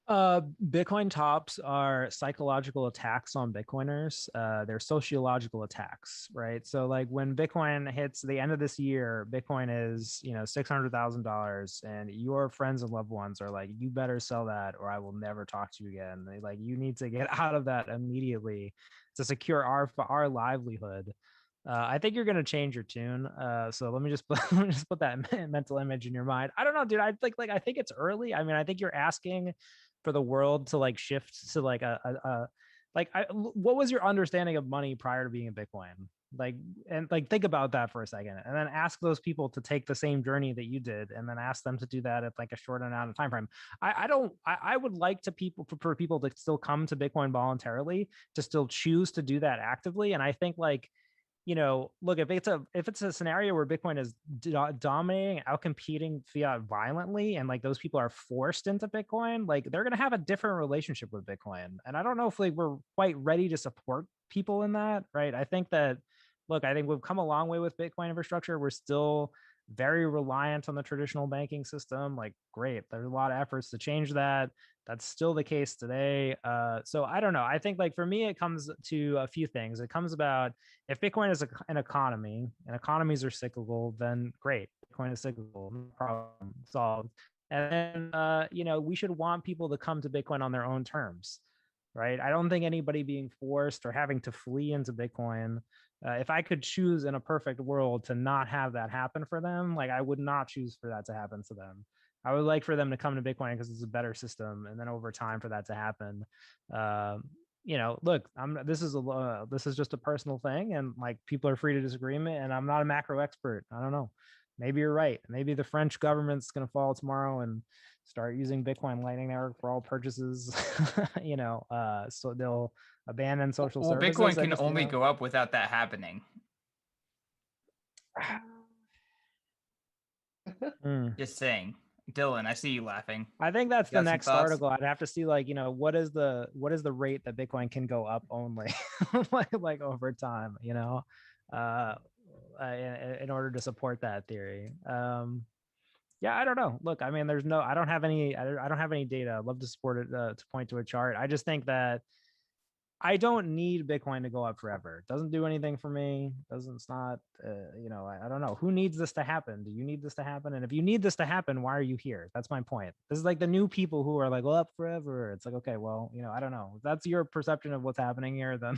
Bitcoin tops are psychological attacks on Bitcoiners. They're sociological attacks, right? So like when Bitcoin hits the end of this year, Bitcoin is, $600,000, and your friends and loved ones are like, you better sell that or I will never talk to you again. Like, you need to get out of that immediately to secure our livelihood. I think you're gonna change your tune. So let me just put that mental image in your mind. I don't know, dude. I think it's early. I mean, I think you're asking for the world to like shift to like what was your understanding of money prior to being in Bitcoin? Like, and like, think about that for a second, and then ask those people to take the same journey that you did, and then ask them to do that at like a short amount of time frame. I would like for people to still come to Bitcoin voluntarily, to still choose to do that actively. And I think like, look, if it's a scenario where Bitcoin is dominating, outcompeting fiat violently, and like those people are forced into Bitcoin, like they're going to have a different relationship with Bitcoin. And I don't know if like we're quite ready to support people in that, right? I think that, look, I think we've come a long way with Bitcoin infrastructure. We're still very reliant on the traditional banking system. Like, great, there's a lot of efforts to change that. That's still the case today. So I don't know. I think like for me, it comes to a few things. It comes about, if Bitcoin is an economy and economies are cyclical, then great, Bitcoin is cyclical, no problem, solved. And then, we should want people to come to Bitcoin on their own terms, right? I don't think anybody being forced or having to flee into Bitcoin, if I could choose in a perfect world to not have that happen for them, like I would not choose for that to happen to them. I would like for them to come to Bitcoin because it's a better system, and then over time for that to happen. Look, this is just a personal thing, and like people are free to disagree, and I'm not a macro expert. I don't know. Maybe you're right. Maybe the French government's going to fall tomorrow and start using Bitcoin Lightning Network for all purchases. So they'll abandon social Well, services. Bitcoin can only go up without that happening. Just saying. Dylan, I see you laughing. I think that's You the got some next thoughts? article. I'd have to see like, what is the rate that Bitcoin can go up only like over time, in order to support that theory. Yeah, I don't know. Look, I mean, I don't have any data. I'd love to support it, to point to a chart. I just think that I don't need Bitcoin to go up forever. It doesn't do anything for me. It's not, I don't know. Who needs this to happen? Do you need this to happen? And if you need this to happen, why are you here? That's my point. This is like the new people who are like, well, up forever. It's like, okay, well, I don't know. If that's your perception of what's happening here, then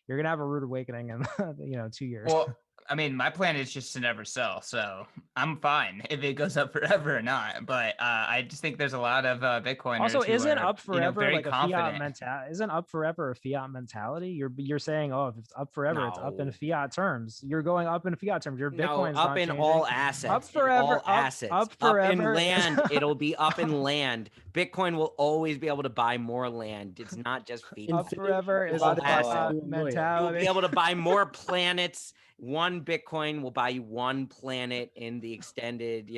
you're going to have a rude awakening in, 2 years. Well, I mean, my plan is just to never sell, so I'm fine if it goes up forever or not. But I just think there's a lot of Bitcoiners Also, who isn't are, up forever very like a confident. fiat mentality? Isn't up forever a fiat mentality? You're saying, oh, if it's up forever, it's up in No. fiat terms. You're going up in fiat terms. Your No, Bitcoin's up not in changing. all assets. Up forever. In all assets. Up Up forever. in land. It'll be up in land. Bitcoin will always be able to buy more land. It's not just fiat. Up forever is a All fiat assets. mentality. You'll be able to buy more planets. One Bitcoin will buy you one planet in the extended,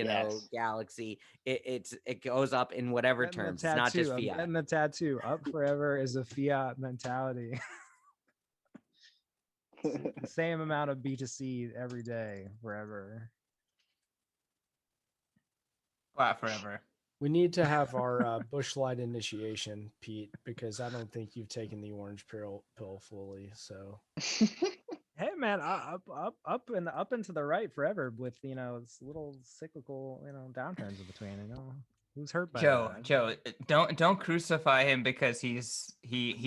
galaxy. It goes up in whatever terms. It's not just fiat. And the tattoo. Up forever is a fiat mentality. The same amount of B2C every day, forever. Flat forever. We need to have our Bush Light initiation, Pete, because I don't think you've taken the orange pill fully. So, hey man, up and to the right forever with it's little cyclical downturns in between. Who's hurt by that? Joe, don't crucify him because he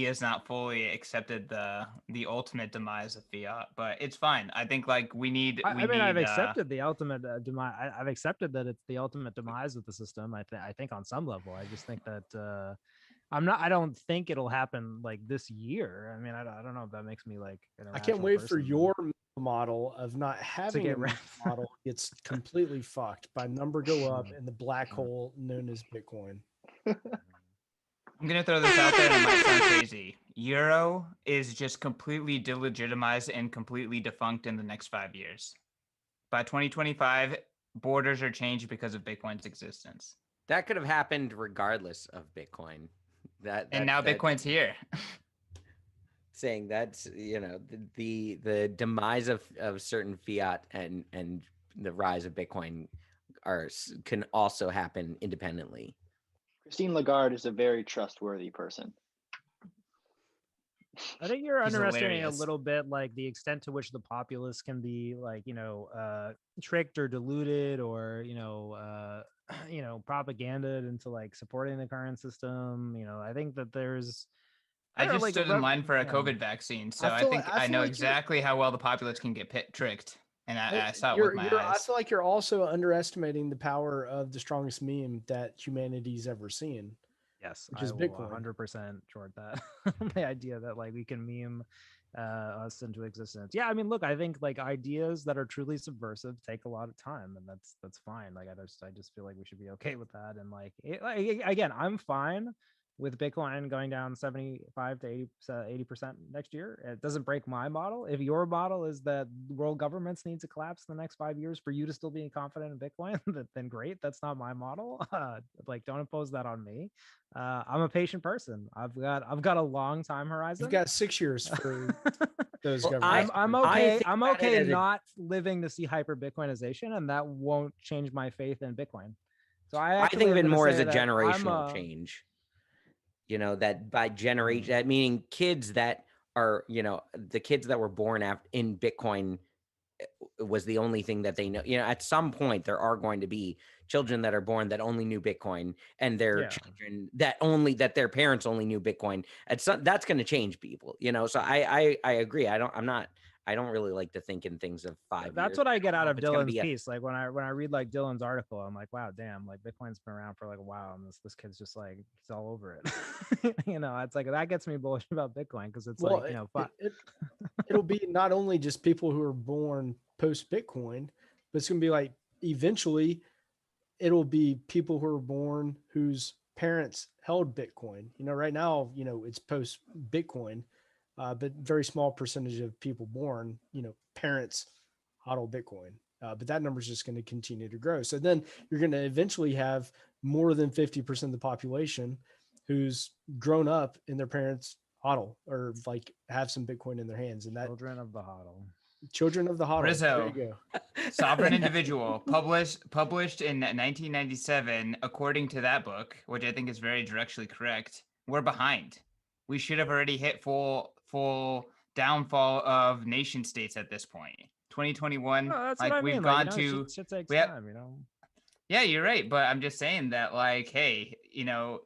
has not fully accepted the ultimate demise of fiat, but it's fine. I think like I've accepted the ultimate demise. I've accepted that it's the ultimate demise of the system. I think on some level, I just think that I don't think it'll happen like this year. I mean, I don't know if that makes me like I can't wait for your model of not having a model gets completely fucked by number go up in the black hole known as Bitcoin. I'm gonna throw this out there and it might sound crazy. Euro is just completely delegitimized and completely defunct in the next 5 years. By 2025, borders are changed because of Bitcoin's existence. That could have happened regardless of Bitcoin. And now Bitcoin's here. Saying that's the demise of certain fiat and the rise of Bitcoin can also happen independently. Christine Lagarde is a very trustworthy person. I think you're underestimating a little bit like the extent to which the populace can be like tricked or deluded or propagandaed into like supporting the current system. I think that there's I just stood in line for a COVID vaccine, so I think I know exactly how well the populace can get tricked, and I saw it with my eyes. I feel like you're also underestimating the power of the strongest meme that humanity's ever seen. Yes, which is I Bitcoin. 100% short that. The idea that like we can meme us into existence. Yeah, I mean, look, I think like ideas that are truly subversive take a lot of time, and that's fine. Like I just feel like we should be okay with that. And like, again, I'm fine with Bitcoin going down 75 to 80% next year. It doesn't break my model. If your model is that world governments need to collapse in the next 5 years for you to still be confident in Bitcoin, then great. That's not my model. Like, don't impose that on me. I'm a patient person. I've got a long time horizon. You've got 6 years for those Well, governments. I'm I okay. think I'm about it okay as a- not living to see hyper Bitcoinization, and that won't change my faith in Bitcoin. So I I actually think of am it gonna more as say a that I'm generational change. You know, that by generation, that meaning kids that are, you know, the kids that were born after in Bitcoin was the only thing that they know. You know, at some point there are going to be children that are born that only knew Bitcoin, and their Yeah. children that their parents only knew Bitcoin. At some, that's going to change people, you know. So I agree. I don't really like to think in things of 5 That's years. what I I get don't out know of if it's gonna Dylan's be a- piece. Like when I read like Dylan's article, I'm like, wow, damn, like Bitcoin's been around for like a while, and this kid's just like he's all over it. You know, it's like that gets me bullish about Bitcoin because it's Well, like, you know, it'll be not only just people who are born post Bitcoin, but it's going to be like eventually it'll be people who are born whose parents held Bitcoin. You know, right now, you know, it's post Bitcoin, but very small percentage of people born, you know, parents hodl Bitcoin. But that number is just going to continue to grow. So then you're going to eventually have more than 50% of the population who's grown up in their parents hodl or like have some Bitcoin in their hands. And that children of the hodl. children of the hodl. Rizzo. There you go. Sovereign Individual, published in 1997. According to that book, which I think is very directionally correct, we're behind. We should have already hit full downfall of nation states at this point. 2021, Oh, that's like what I we've mean. gone Like, you know, to. shit takes we have, time, you know. yeah, you're right, but I'm just saying that, like, hey, you know,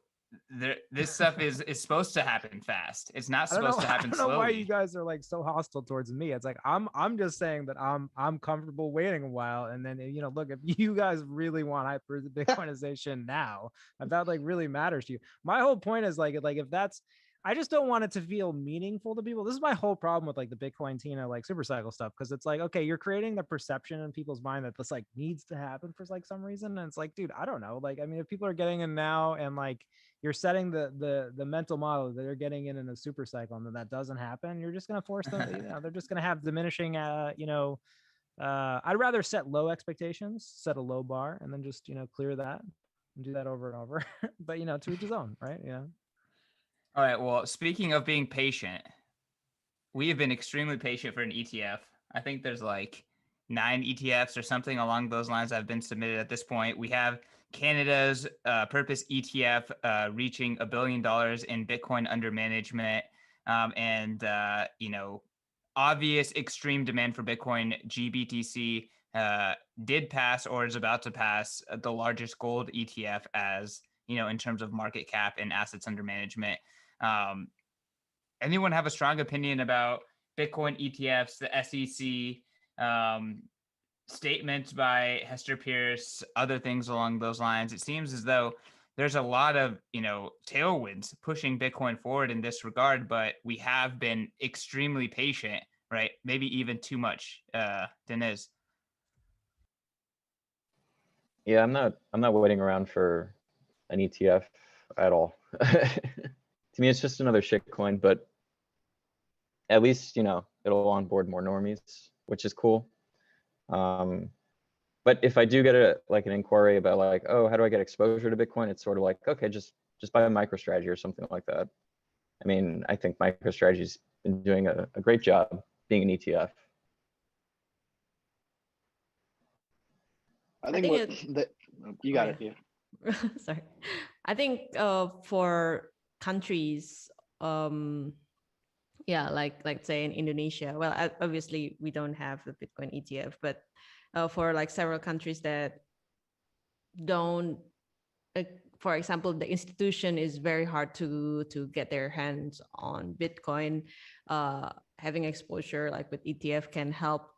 this stuff is supposed to happen fast. It's not supposed to happen I don't know why you slowly. guys are like so hostile towards me. It's like I'm just saying that I'm comfortable waiting a while, and then, you know, look, if you guys really want hyper Bitcoinization now, if that like really matters to you, my whole point is like if that's, I just don't want it to feel meaningful to people. This is my whole problem with like the Bitcoin Tina like super cycle stuff, because it's like, okay, you're creating the perception in people's mind that this like needs to happen for like some reason, and it's like, dude, I don't know. Like, I mean, if people are getting in now and like you're setting the mental model that they're getting in a super cycle, and then that doesn't happen, you're just going to force them, you know, they're just going to have diminishing, you know, I'd rather set low expectations, set a low bar, and then just, you know, clear that and do that over and over. But, you know, to each his own, right? You know? All right. Well, speaking of being patient, we have been extremely patient for an ETF. I think there's like 9 ETFs or something along those lines that have been submitted at this point. We have Canada's Purpose ETF reaching $1 billion in Bitcoin under management, and you know, obvious extreme demand for Bitcoin. GBTC did pass or is about to pass the largest gold ETF, as you know, in terms of market cap and assets under management. Anyone have a strong opinion about Bitcoin ETFs, the SEC, statements by Hester Pierce, other things along those lines? It seems as though there's a lot of, you know, tailwinds pushing Bitcoin forward in this regard, but we have been extremely patient, right? Maybe even too much. Deniz. Yeah, I'm not waiting around for an ETF at all. To me, it's just another shitcoin, but at least, you know, it'll onboard more normies, which is cool. But if I do get an inquiry about like, oh, how do I get exposure to Bitcoin? It's sort of like, okay, just buy a MicroStrategy or something like that. I mean, I think MicroStrategy's been doing a great job being an ETF. I think you got it. Yeah. Sorry. I think for countries, yeah, like say in Indonesia, well, obviously we don't have the Bitcoin ETF, but for like several countries that don't, for example, the institution is very hard to get their hands on Bitcoin. Having exposure like with ETF can help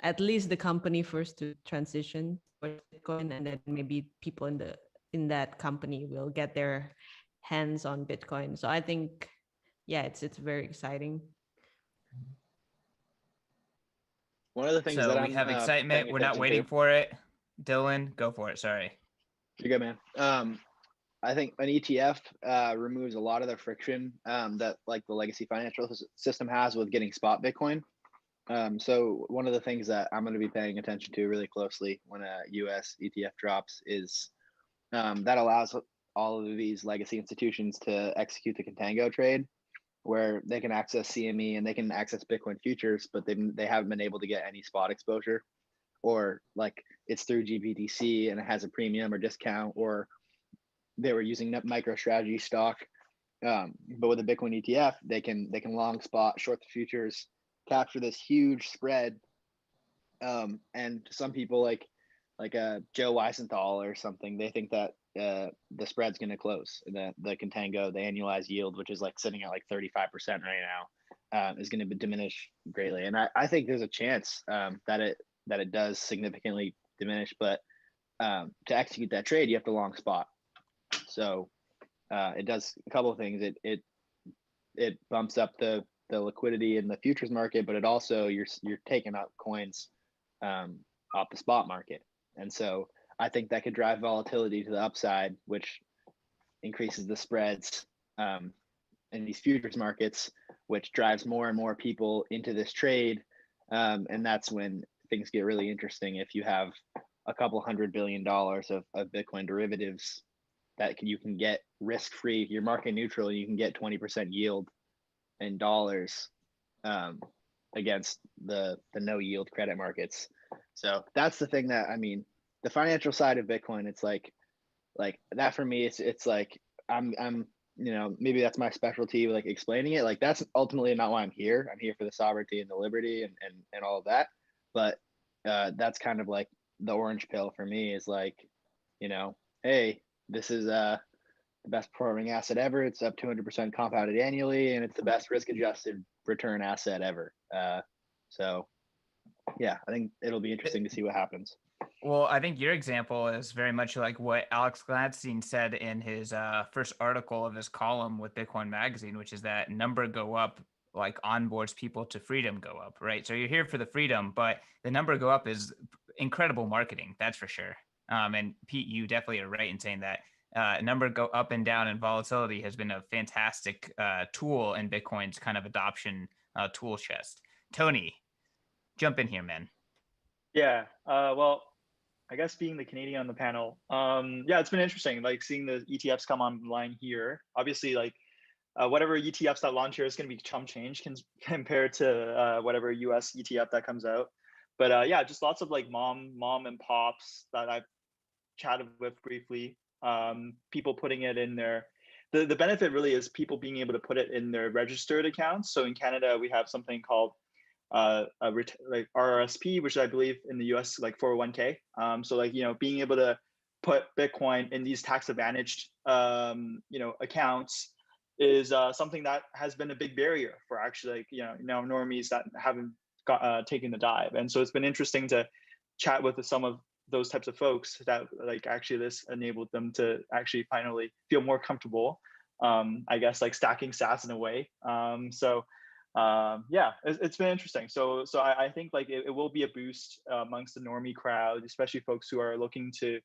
at least the company first to transition towards Bitcoin, and then maybe people in that company will get their hands on Bitcoin. So I think, yeah, it's very exciting. One of the things So that we I'm have excitement. paying We're not attention waiting to. for it. Dylan, go for it. Sorry. You're good, man. I think an ETF removes a lot of the friction that like the legacy financial system has with getting spot Bitcoin. So one of the things that I'm going to be paying attention to really closely when a US ETF drops is that allows all of these legacy institutions to execute the contango trade, where they can access CME and they can access Bitcoin futures, but they haven't been able to get any spot exposure, or like it's through GBTC and it has a premium or discount, or they were using MicroStrategy stock. But with a Bitcoin ETF, they can long spot, short the futures, capture this huge spread. And some people like Joe Weisenthal or something, they think that the spread's going to close. The contango, the annualized yield, which is like sitting at like 35% right now, is going to diminish greatly. And I think there's a chance that it does significantly diminish. But to execute that trade, you have to long spot. So it does a couple of things. It bumps up the liquidity in the futures market, but it also you're taking up coins off the spot market. And so I think that could drive volatility to the upside, which increases the spreads in these futures markets, which drives more and more people into this trade. And that's when things get really interesting. If you have a couple $100 billion of Bitcoin derivatives that you can get risk-free, you're market neutral, and you can get 20% yield in dollars against the no yield credit markets. So that's the thing that, I mean, the financial side of Bitcoin, it's like that for me, it's like I'm maybe that's my specialty, like explaining it. Like that's ultimately not why I'm here. I'm here for the sovereignty and the liberty and all of that. But that's kind of like the orange pill for me, is like, hey, this is the best performing asset ever. It's up 200% compounded annually, and it's the best risk adjusted return asset ever. So yeah, I think it'll be interesting to see what happens. Well, I think your example is very much like what Alex Gladstein said in his first article of his column with Bitcoin Magazine, which is that number go up like onboards people to freedom go up, right? So you're here for the freedom, but the number go up is incredible marketing, that's for sure. And Pete, you definitely are right in saying that number go up and down, and volatility has been a fantastic tool in Bitcoin's kind of adoption tool chest. Tony, jump in here, man. Yeah. Well, I guess being the Canadian on the panel, yeah, it's been interesting, like seeing the ETFs come online here. Obviously, like whatever ETFs that launch here is going to be chump change compared to whatever US ETF that comes out. But yeah, just lots of like mom and pops that I've chatted with briefly. People putting it in their, the benefit really is people being able to put it in their registered accounts. So in Canada, we have something called like RRSP, which I believe in the US like 401k. So like, being able to put Bitcoin in these tax advantaged accounts is something that has been a big barrier for actually like normies that haven't taken the dive. And so it's been interesting to chat with some of those types of folks that like actually this enabled them to actually finally feel more comfortable, I guess, like stacking sats in a way. Yeah, it's been interesting. So I think like it will be a boost amongst the normie crowd, especially folks who are looking to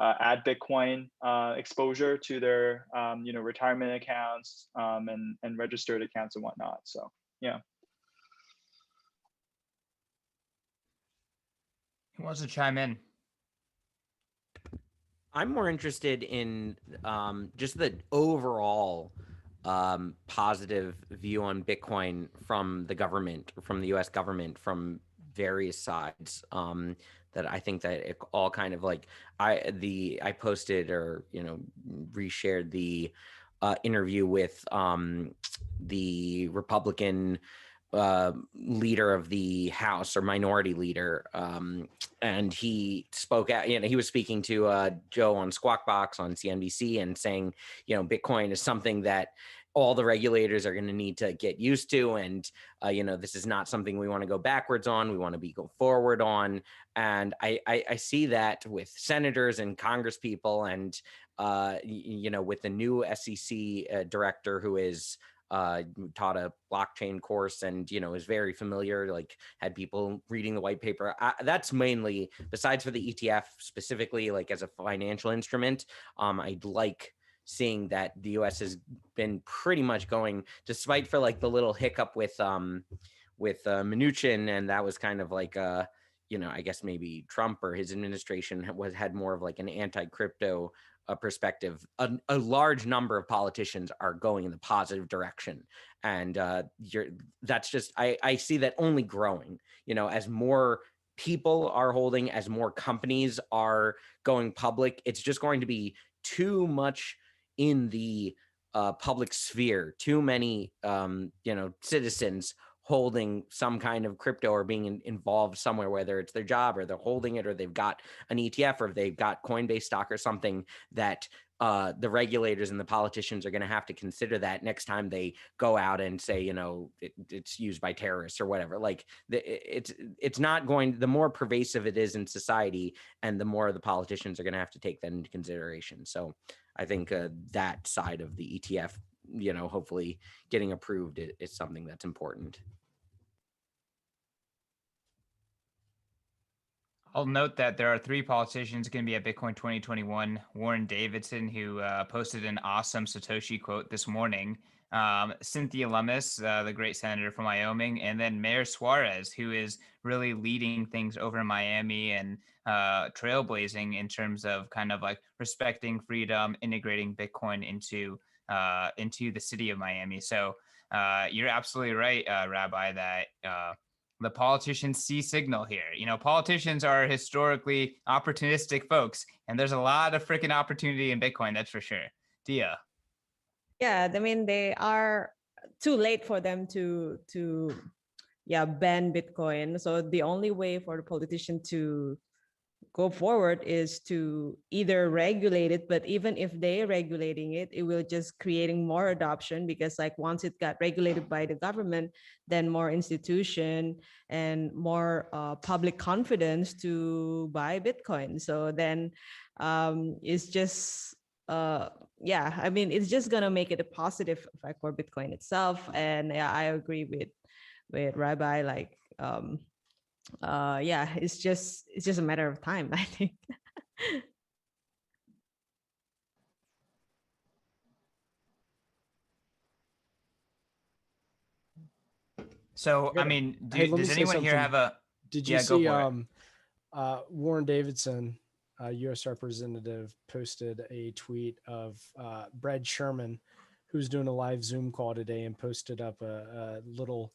add Bitcoin exposure to their retirement accounts and registered accounts and whatnot. So yeah. Who wants to chime in? I'm more interested in just the overall positive view on Bitcoin from the government, from the U.S. government, from various sides. That I think that it all kind of like I posted or reshared the interview with the Republican leader of the House, or minority leader, and he spoke out. He was speaking to Joe on Squawk Box on CNBC and saying, Bitcoin is something that all the regulators are going to need to get used to, and this is not something we want to go backwards on. We want to go forward on. And I see that with senators and Congress people, and with the new SEC director who is taught a blockchain course and, is very familiar, like had people reading the white paper. That's mainly, besides for the ETF specifically, like as a financial instrument, I'd like seeing that the US has been pretty much going, despite for like the little hiccup with Mnuchin, and that was kind of like I guess maybe Trump or his administration had more of like an anti-crypto perspective. A large number of politicians are going in the positive direction, and that's just I see that only growing. As more people are holding, as more companies are going public, it's just going to be too much in the public sphere, too many citizens holding some kind of crypto or being involved somewhere, whether it's their job or they're holding it or they've got an ETF or if they've got Coinbase stock or something, that the regulators and the politicians are going to have to consider that next time they go out and say, it's used by terrorists or whatever. Like it's not going, the more pervasive it is in society and the more the politicians are going to have to take that into consideration. So I think that side of the ETF, hopefully getting approved is something that's important. I'll note that there are 3 politicians going to be at Bitcoin 2021. Warren Davidson, who posted an awesome Satoshi quote this morning. Cynthia Lummis, the great senator from Wyoming, and then Mayor Suarez, who is really leading things over in Miami and trailblazing in terms of kind of like respecting freedom, integrating Bitcoin into the city of Miami. So you're absolutely right, Rabbi, that the politicians see signal here. Politicians are historically opportunistic folks, and there's a lot of freaking opportunity in Bitcoin, that's for sure. Dea. Yeah, I mean, they are too late for them to ban Bitcoin. So the only way for the politician to go forward is to either regulate it, but even if they're regulating it, it will just creating more adoption, because like once it got regulated by the government, then more institution and more public confidence to buy Bitcoin. So then it's just it's just gonna make it a positive effect for Bitcoin itself. And yeah, I agree with Rabbi, like it's just a matter of time, I think. So I mean, does anyone here have a did you see Warren Davidson, U.S. representative, posted a tweet of Brad Sherman, who's doing a live Zoom call today, and posted up a little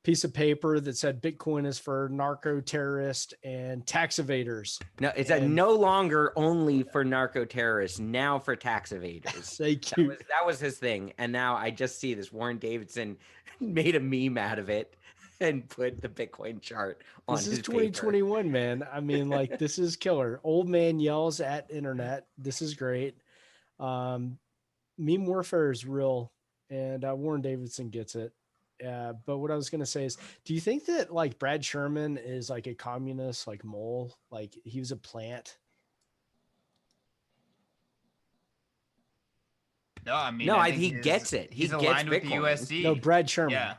piece of paper that said Bitcoin is for narco terrorists and tax evaders. No, it's no longer only for narco terrorists, now for tax evaders. Thank you. That was his thing. And now I just see this Warren Davidson made a meme out of it and put the Bitcoin chart on his paper. This is 2021, man. I mean, like, this is killer. Old man yells at internet. This is great. Meme warfare is real, and Warren Davidson gets it. But what I was going to say is, do you think that like Brad Sherman is like a communist, like mole, like he was a plant? No, I mean, he gets it. He's gets aligned Bitcoin. with the USD. No, Brad Sherman.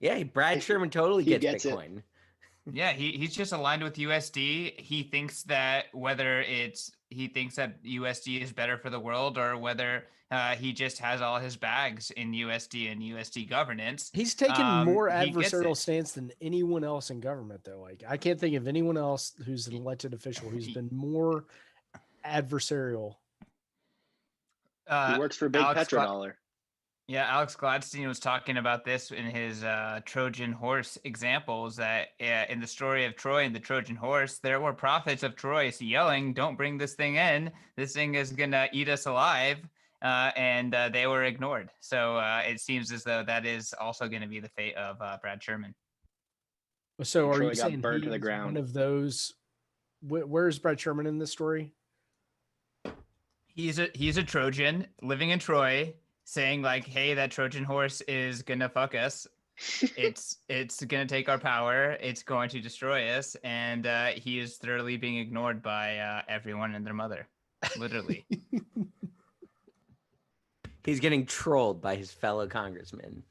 Yeah, Brad Sherman totally gets Bitcoin. Yeah, he's just aligned with USD. He thinks that he thinks that USD is better for the world, or whether he just has all his bags in USD and USD governance. He's taken more adversarial stance than anyone else in government, though. Like, I can't think of anyone else who's an elected official who's been more adversarial. He works for Big Petrodollar. Yeah, Alex Gladstein was talking about this in his Trojan horse examples, that in the story of Troy and the Trojan horse, there were prophets of Troy yelling, "Don't bring this thing in. This thing is going to eat us alive." And they were ignored. So it seems as though that is also going to be the fate of Brad Sherman. So are Troy you saying burned to the ground? One of those? Where is Brad Sherman in this story? He's a Trojan living in Troy, saying like, "Hey, that Trojan horse is gonna fuck us. It's gonna take our power. It's going to destroy us." And he is thoroughly being ignored by everyone and their mother, literally. He's getting trolled by his fellow congressmen.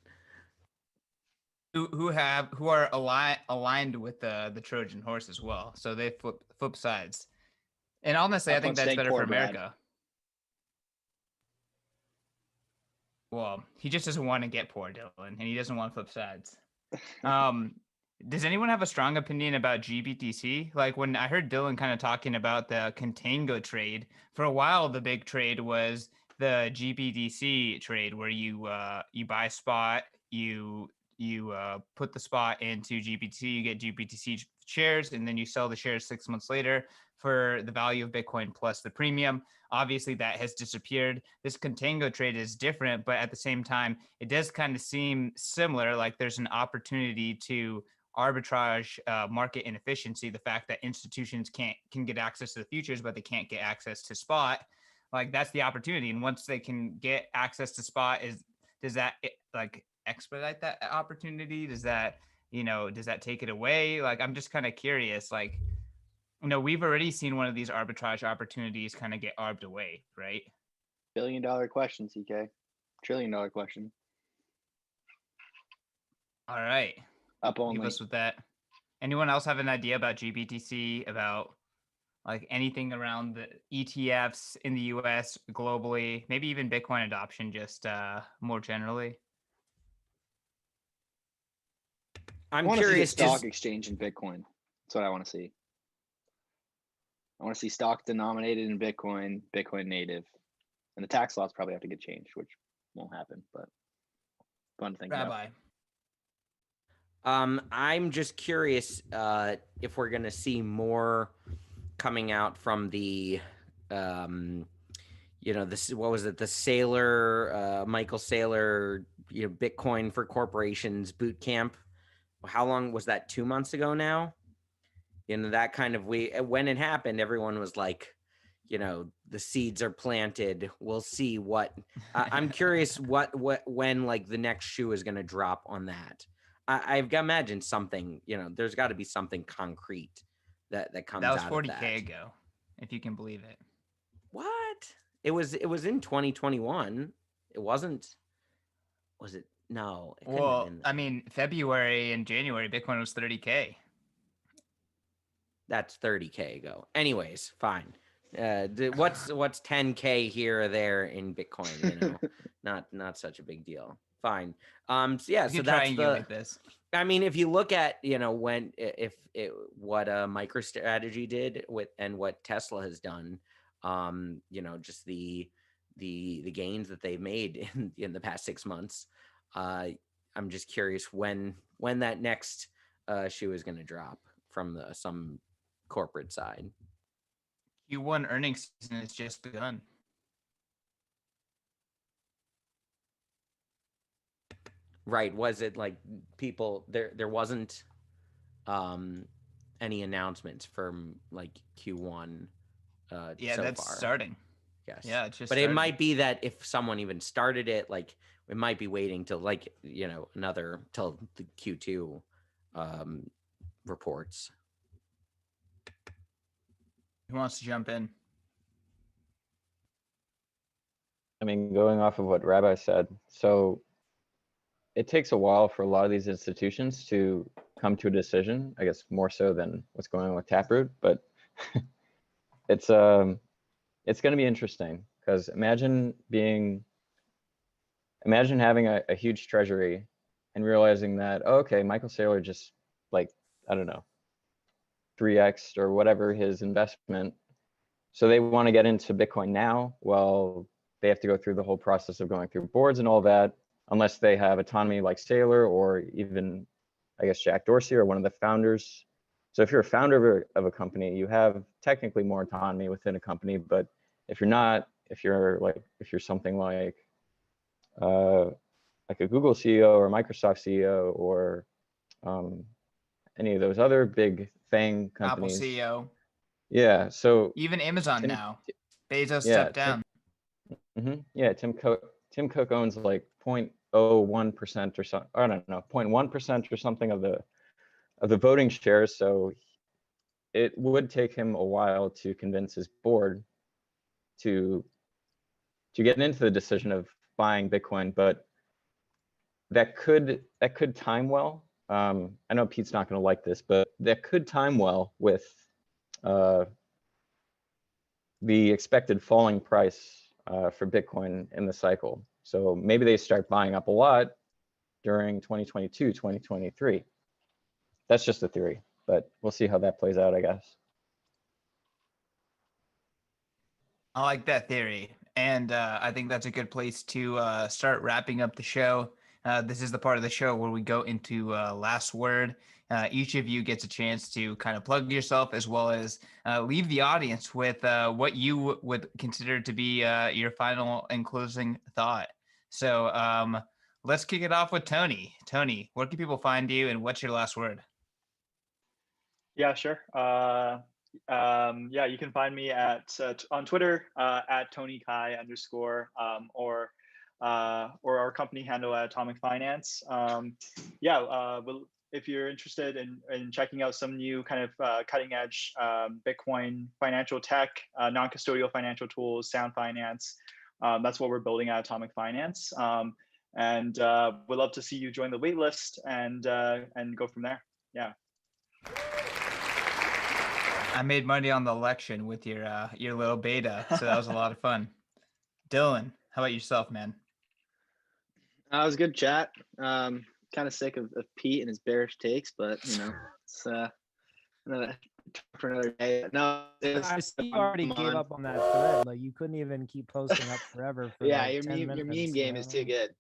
Who are aligned with the Trojan horse as well. So they flip sides. And honestly, I think that's better for America. Well, he just doesn't want to get poor, Dylan, and he doesn't want to flip sides. Does anyone have a strong opinion about GBTC? Like when I heard Dylan kind of talking about the contango trade, for a while the big trade was the GBTC trade, where you buy spot, you put the spot into GBTC, you get GBTC shares, and then you sell the shares 6 months later for the value of Bitcoin plus the premium. Obviously, that has disappeared. This contango trade is different, but at the same time, it does kind of seem similar. Like there's an opportunity to arbitrage market inefficiency. The fact that institutions can get access to the futures, but they can't get access to spot. Like that's the opportunity. And once they can get access to spot, does that like expedite that opportunity? Does that take it away? Like I'm just kind of curious. Like, we've already seen one of these arbitrage opportunities kind of get arbed away, right? $1 billion question, CK. $1 trillion question. All right. Up only. Leave us with that. Anyone else have an idea about GBTC, about like anything around the ETFs in the US, globally, maybe even Bitcoin adoption, just more generally? I want to see a stock exchange in Bitcoin. That's what I want to see. I want to see stock denominated in Bitcoin, Bitcoin native, and the tax laws probably have to get changed, which won't happen, but fun to think about. Rabbi. I'm just curious if we're going to see more coming out from the, this, what was it? The Saylor, Michael Saylor, Bitcoin for Corporations boot camp. How long was that? 2 months ago now? That kind of when it happened, everyone was like, the seeds are planted. We'll see what, I'm curious when like the next shoe is going to drop on that. I've got to imagine something, there's got to be something concrete that comes out of that. That was 40K ago, if you can believe it. What? It was in 2021. It wasn't, was it? No. It well, I mean, February and January, Bitcoin was 30K. That's 30K ago. Anyways, fine. What's 10K here or there in Bitcoin? Not such a big deal. Fine. So that's this. I mean, if you look at what MicroStrategy did and what Tesla has done, just the gains that they've made in the past 6 months. I'm just curious when that next shoe is going to drop from some corporate side. Q1 earnings season has just begun. Right. Was it like people there wasn't any announcements from like Q1 yeah, so that's far. Starting. Yes. Yeah, it's just But started. It might be that if someone even started it, like we might be waiting till like another till the Q2 reports. Who wants to jump in? I mean, going off of what Rabbi said, so it takes a while for a lot of these institutions to come to a decision, I guess more so than what's going on with Taproot, but it's going to be interesting because imagine having a huge treasury and realizing that, okay, Michael Saylor just like, I don't know, 3x or whatever his investment. So they want to get into Bitcoin now. Well, they have to go through the whole process of going through boards and all that, unless they have autonomy like Saylor or even, I guess, Jack Dorsey or one of the founders. So if you're a founder of a company, you have technically more autonomy within a company. But if you're not, if you're something like a Google CEO or a Microsoft CEO or any of those other big FANG companies. Apple CEO. Yeah. So even Amazon now. Bezos stepped down. Yeah. Tim Cook owns like 0.01% or something. I don't know, 0.1% or something of the voting shares. So it would take him a while to convince his board to get into the decision of buying Bitcoin, but that could time well. I know Pete's not going to like this, but that could time well with the expected falling price for Bitcoin in the cycle. So maybe they start buying up a lot during 2022, 2023. That's just a theory, but we'll see how that plays out, I guess. I like that theory. And I think that's a good place to start wrapping up the show. This is the part of the show where we go into last word. Each of you gets a chance to kind of plug yourself, as well as leave the audience with what you would consider to be your final and closing thought. So let's kick it off with Tony. Tony, where can people find you, and what's your last word? Yeah, sure. Yeah, you can find me at on Twitter at TonyKai _ or our company handle at Atomic Finance. If you're interested in checking out some new kind of cutting edge Bitcoin financial tech, non-custodial financial tools, sound finance, that's what we're building at Atomic Finance. And we'd love to see you join the waitlist and go from there. Yeah. I made money on the election with your little beta, so that was a lot of fun. Dylan, how about yourself, man? It was a good chat. Kind of sick of Pete and his bearish takes, but it's for another day. No, I see you already gave up on that thread. Like, you couldn't even keep posting up forever. For yeah, like your 10 meme minutes, game is too good.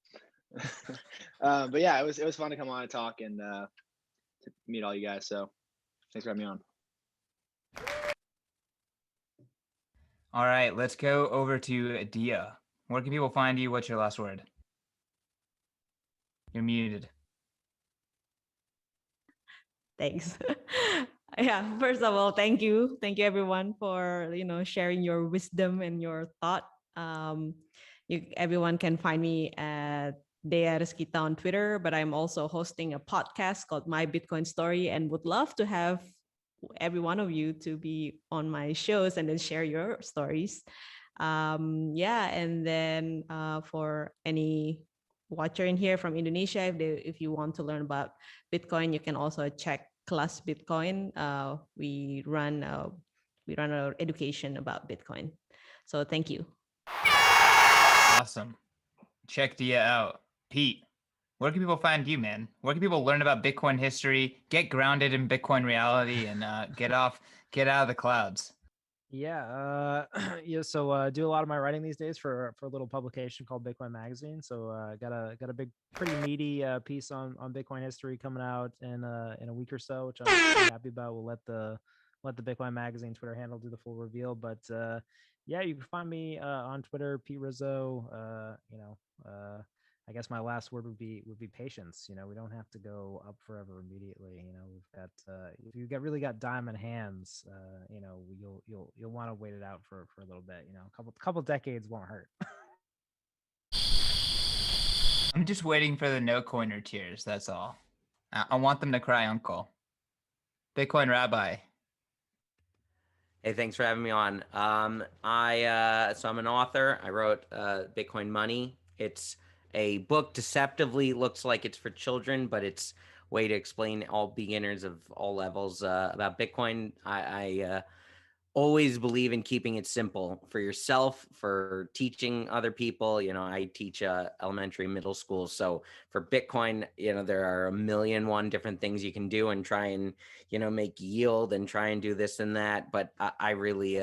But yeah, it was fun to come on and talk and to meet all you guys. So thanks for having me on. All right, let's go over to Dea. Where can people find you? What's your last word? You're muted. Thanks. Yeah, first of all, thank you everyone for sharing your wisdom and your thought. Everyone can find me at Dea Rezkitha on Twitter, but I'm also hosting a podcast called My Bitcoin Story, and would love to have every one of you to be on my shows and then share your stories. And then for any watcher in here from Indonesia, if you want to learn about Bitcoin, you can also check Class Bitcoin. We run our education about Bitcoin. So thank you. Awesome. Check Dea out. Pete, where can people find you, man? Where can people learn about Bitcoin history, get grounded in Bitcoin reality, and get out of the clouds? Yeah, So do a lot of my writing these days for a little publication called Bitcoin Magazine. So got a big, pretty meaty piece on Bitcoin history coming out in a week or so, which I'm pretty happy about. We'll let the Bitcoin Magazine Twitter handle do the full reveal, but yeah, you can find me on Twitter, Pete Rizzo. I guess my last word would be patience. We don't have to go up forever immediately. We've got if you really got diamond hands, you'll want to wait it out for a little bit. A couple decades won't hurt. I'm just waiting for the no coiner tears. That's all. I want them to cry uncle. Bitcoin Rabbi. Hey, thanks for having me on. So I'm an author. I wrote Bitcoin Money. It's a book, deceptively looks like it's for children, but it's a way to explain all beginners of all levels about Bitcoin. I always believe in keeping it simple for yourself, for teaching other people. I teach elementary, middle school. So for Bitcoin, there are 1,000,001 different things you can do and try and, make yield and try and do this and that. But I really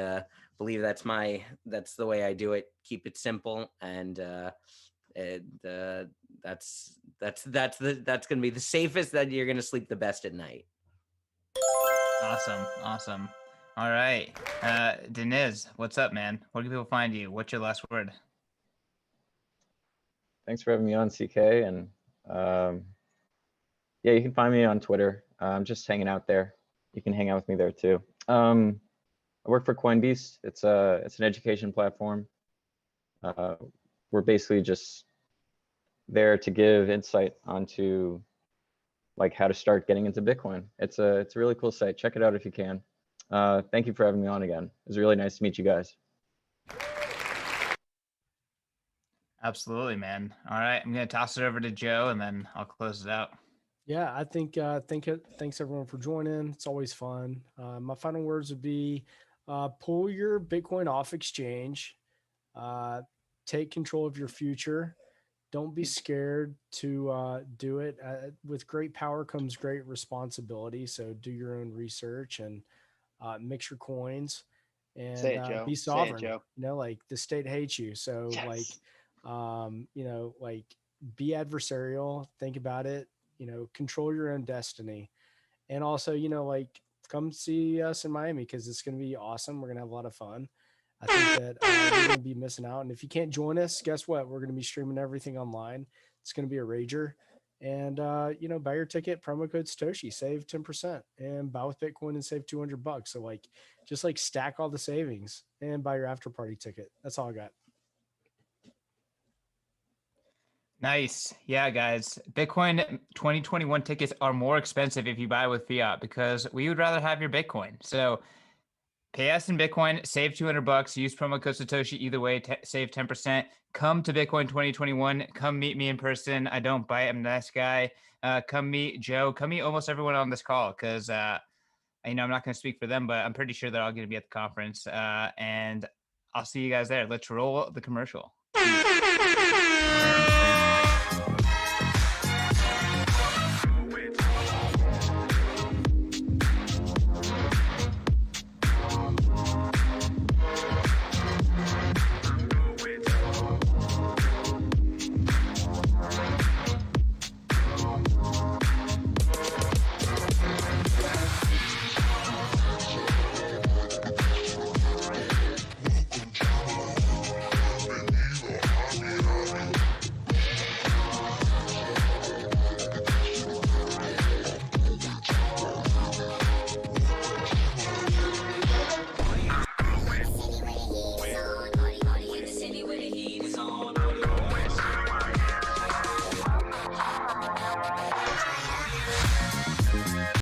believe that's the way I do it. Keep it simple. And that's going to be the safest, that you're going to sleep the best at night. Awesome. All right. Deniz, what's up, man? Where can people find you? What's your last word? Thanks for having me on, CK. And yeah, you can find me on Twitter. I'm just hanging out there. You can hang out with me there too. I work for Coinbeast. It's an education platform. We're basically just there to give insight onto like how to start getting into Bitcoin. It's a really cool site. Check it out if you can. Thank you for having me on again. It was really nice to meet you guys. Absolutely, man. All right, I'm gonna toss it over to Joe, and then I'll close it out. Yeah, I think thanks everyone for joining. It's always fun. My final words would be pull your Bitcoin off exchange, take control of your future. Don't be scared to do it. With great power comes great responsibility. So do your own research and mix your coins and Say it, Joe. be Say it, sovereign. Joe. You know, like the state hates you. So Yes. you know, like be adversarial, think about it, you know, control your own destiny. And also, you know, like come see us in Miami because it's going to be awesome. We're going to have a lot of fun. I think that you're going to be missing out. And if you can't join us, guess what? We're going to be streaming everything online. It's going to be a rager. And, you know, buy your ticket, promo code Satoshi, save 10% and buy with Bitcoin and save $200. So like, just like stack all the savings and buy your after party ticket. That's all I got. Nice. Yeah, guys. Bitcoin 2021 tickets are more expensive if you buy with fiat because we would rather have your Bitcoin. So pay us in Bitcoin, save $200, use promo code Satoshi. Either way, save 10%. Come to Bitcoin 2021. Come meet me in person. I don't bite. I'm a nice guy. Come meet Joe. Come meet almost everyone on this call because, you know, I'm not going to speak for them, but I'm pretty sure they're all going to be at the conference. And I'll see you guys there. Let's roll the commercial. Peace.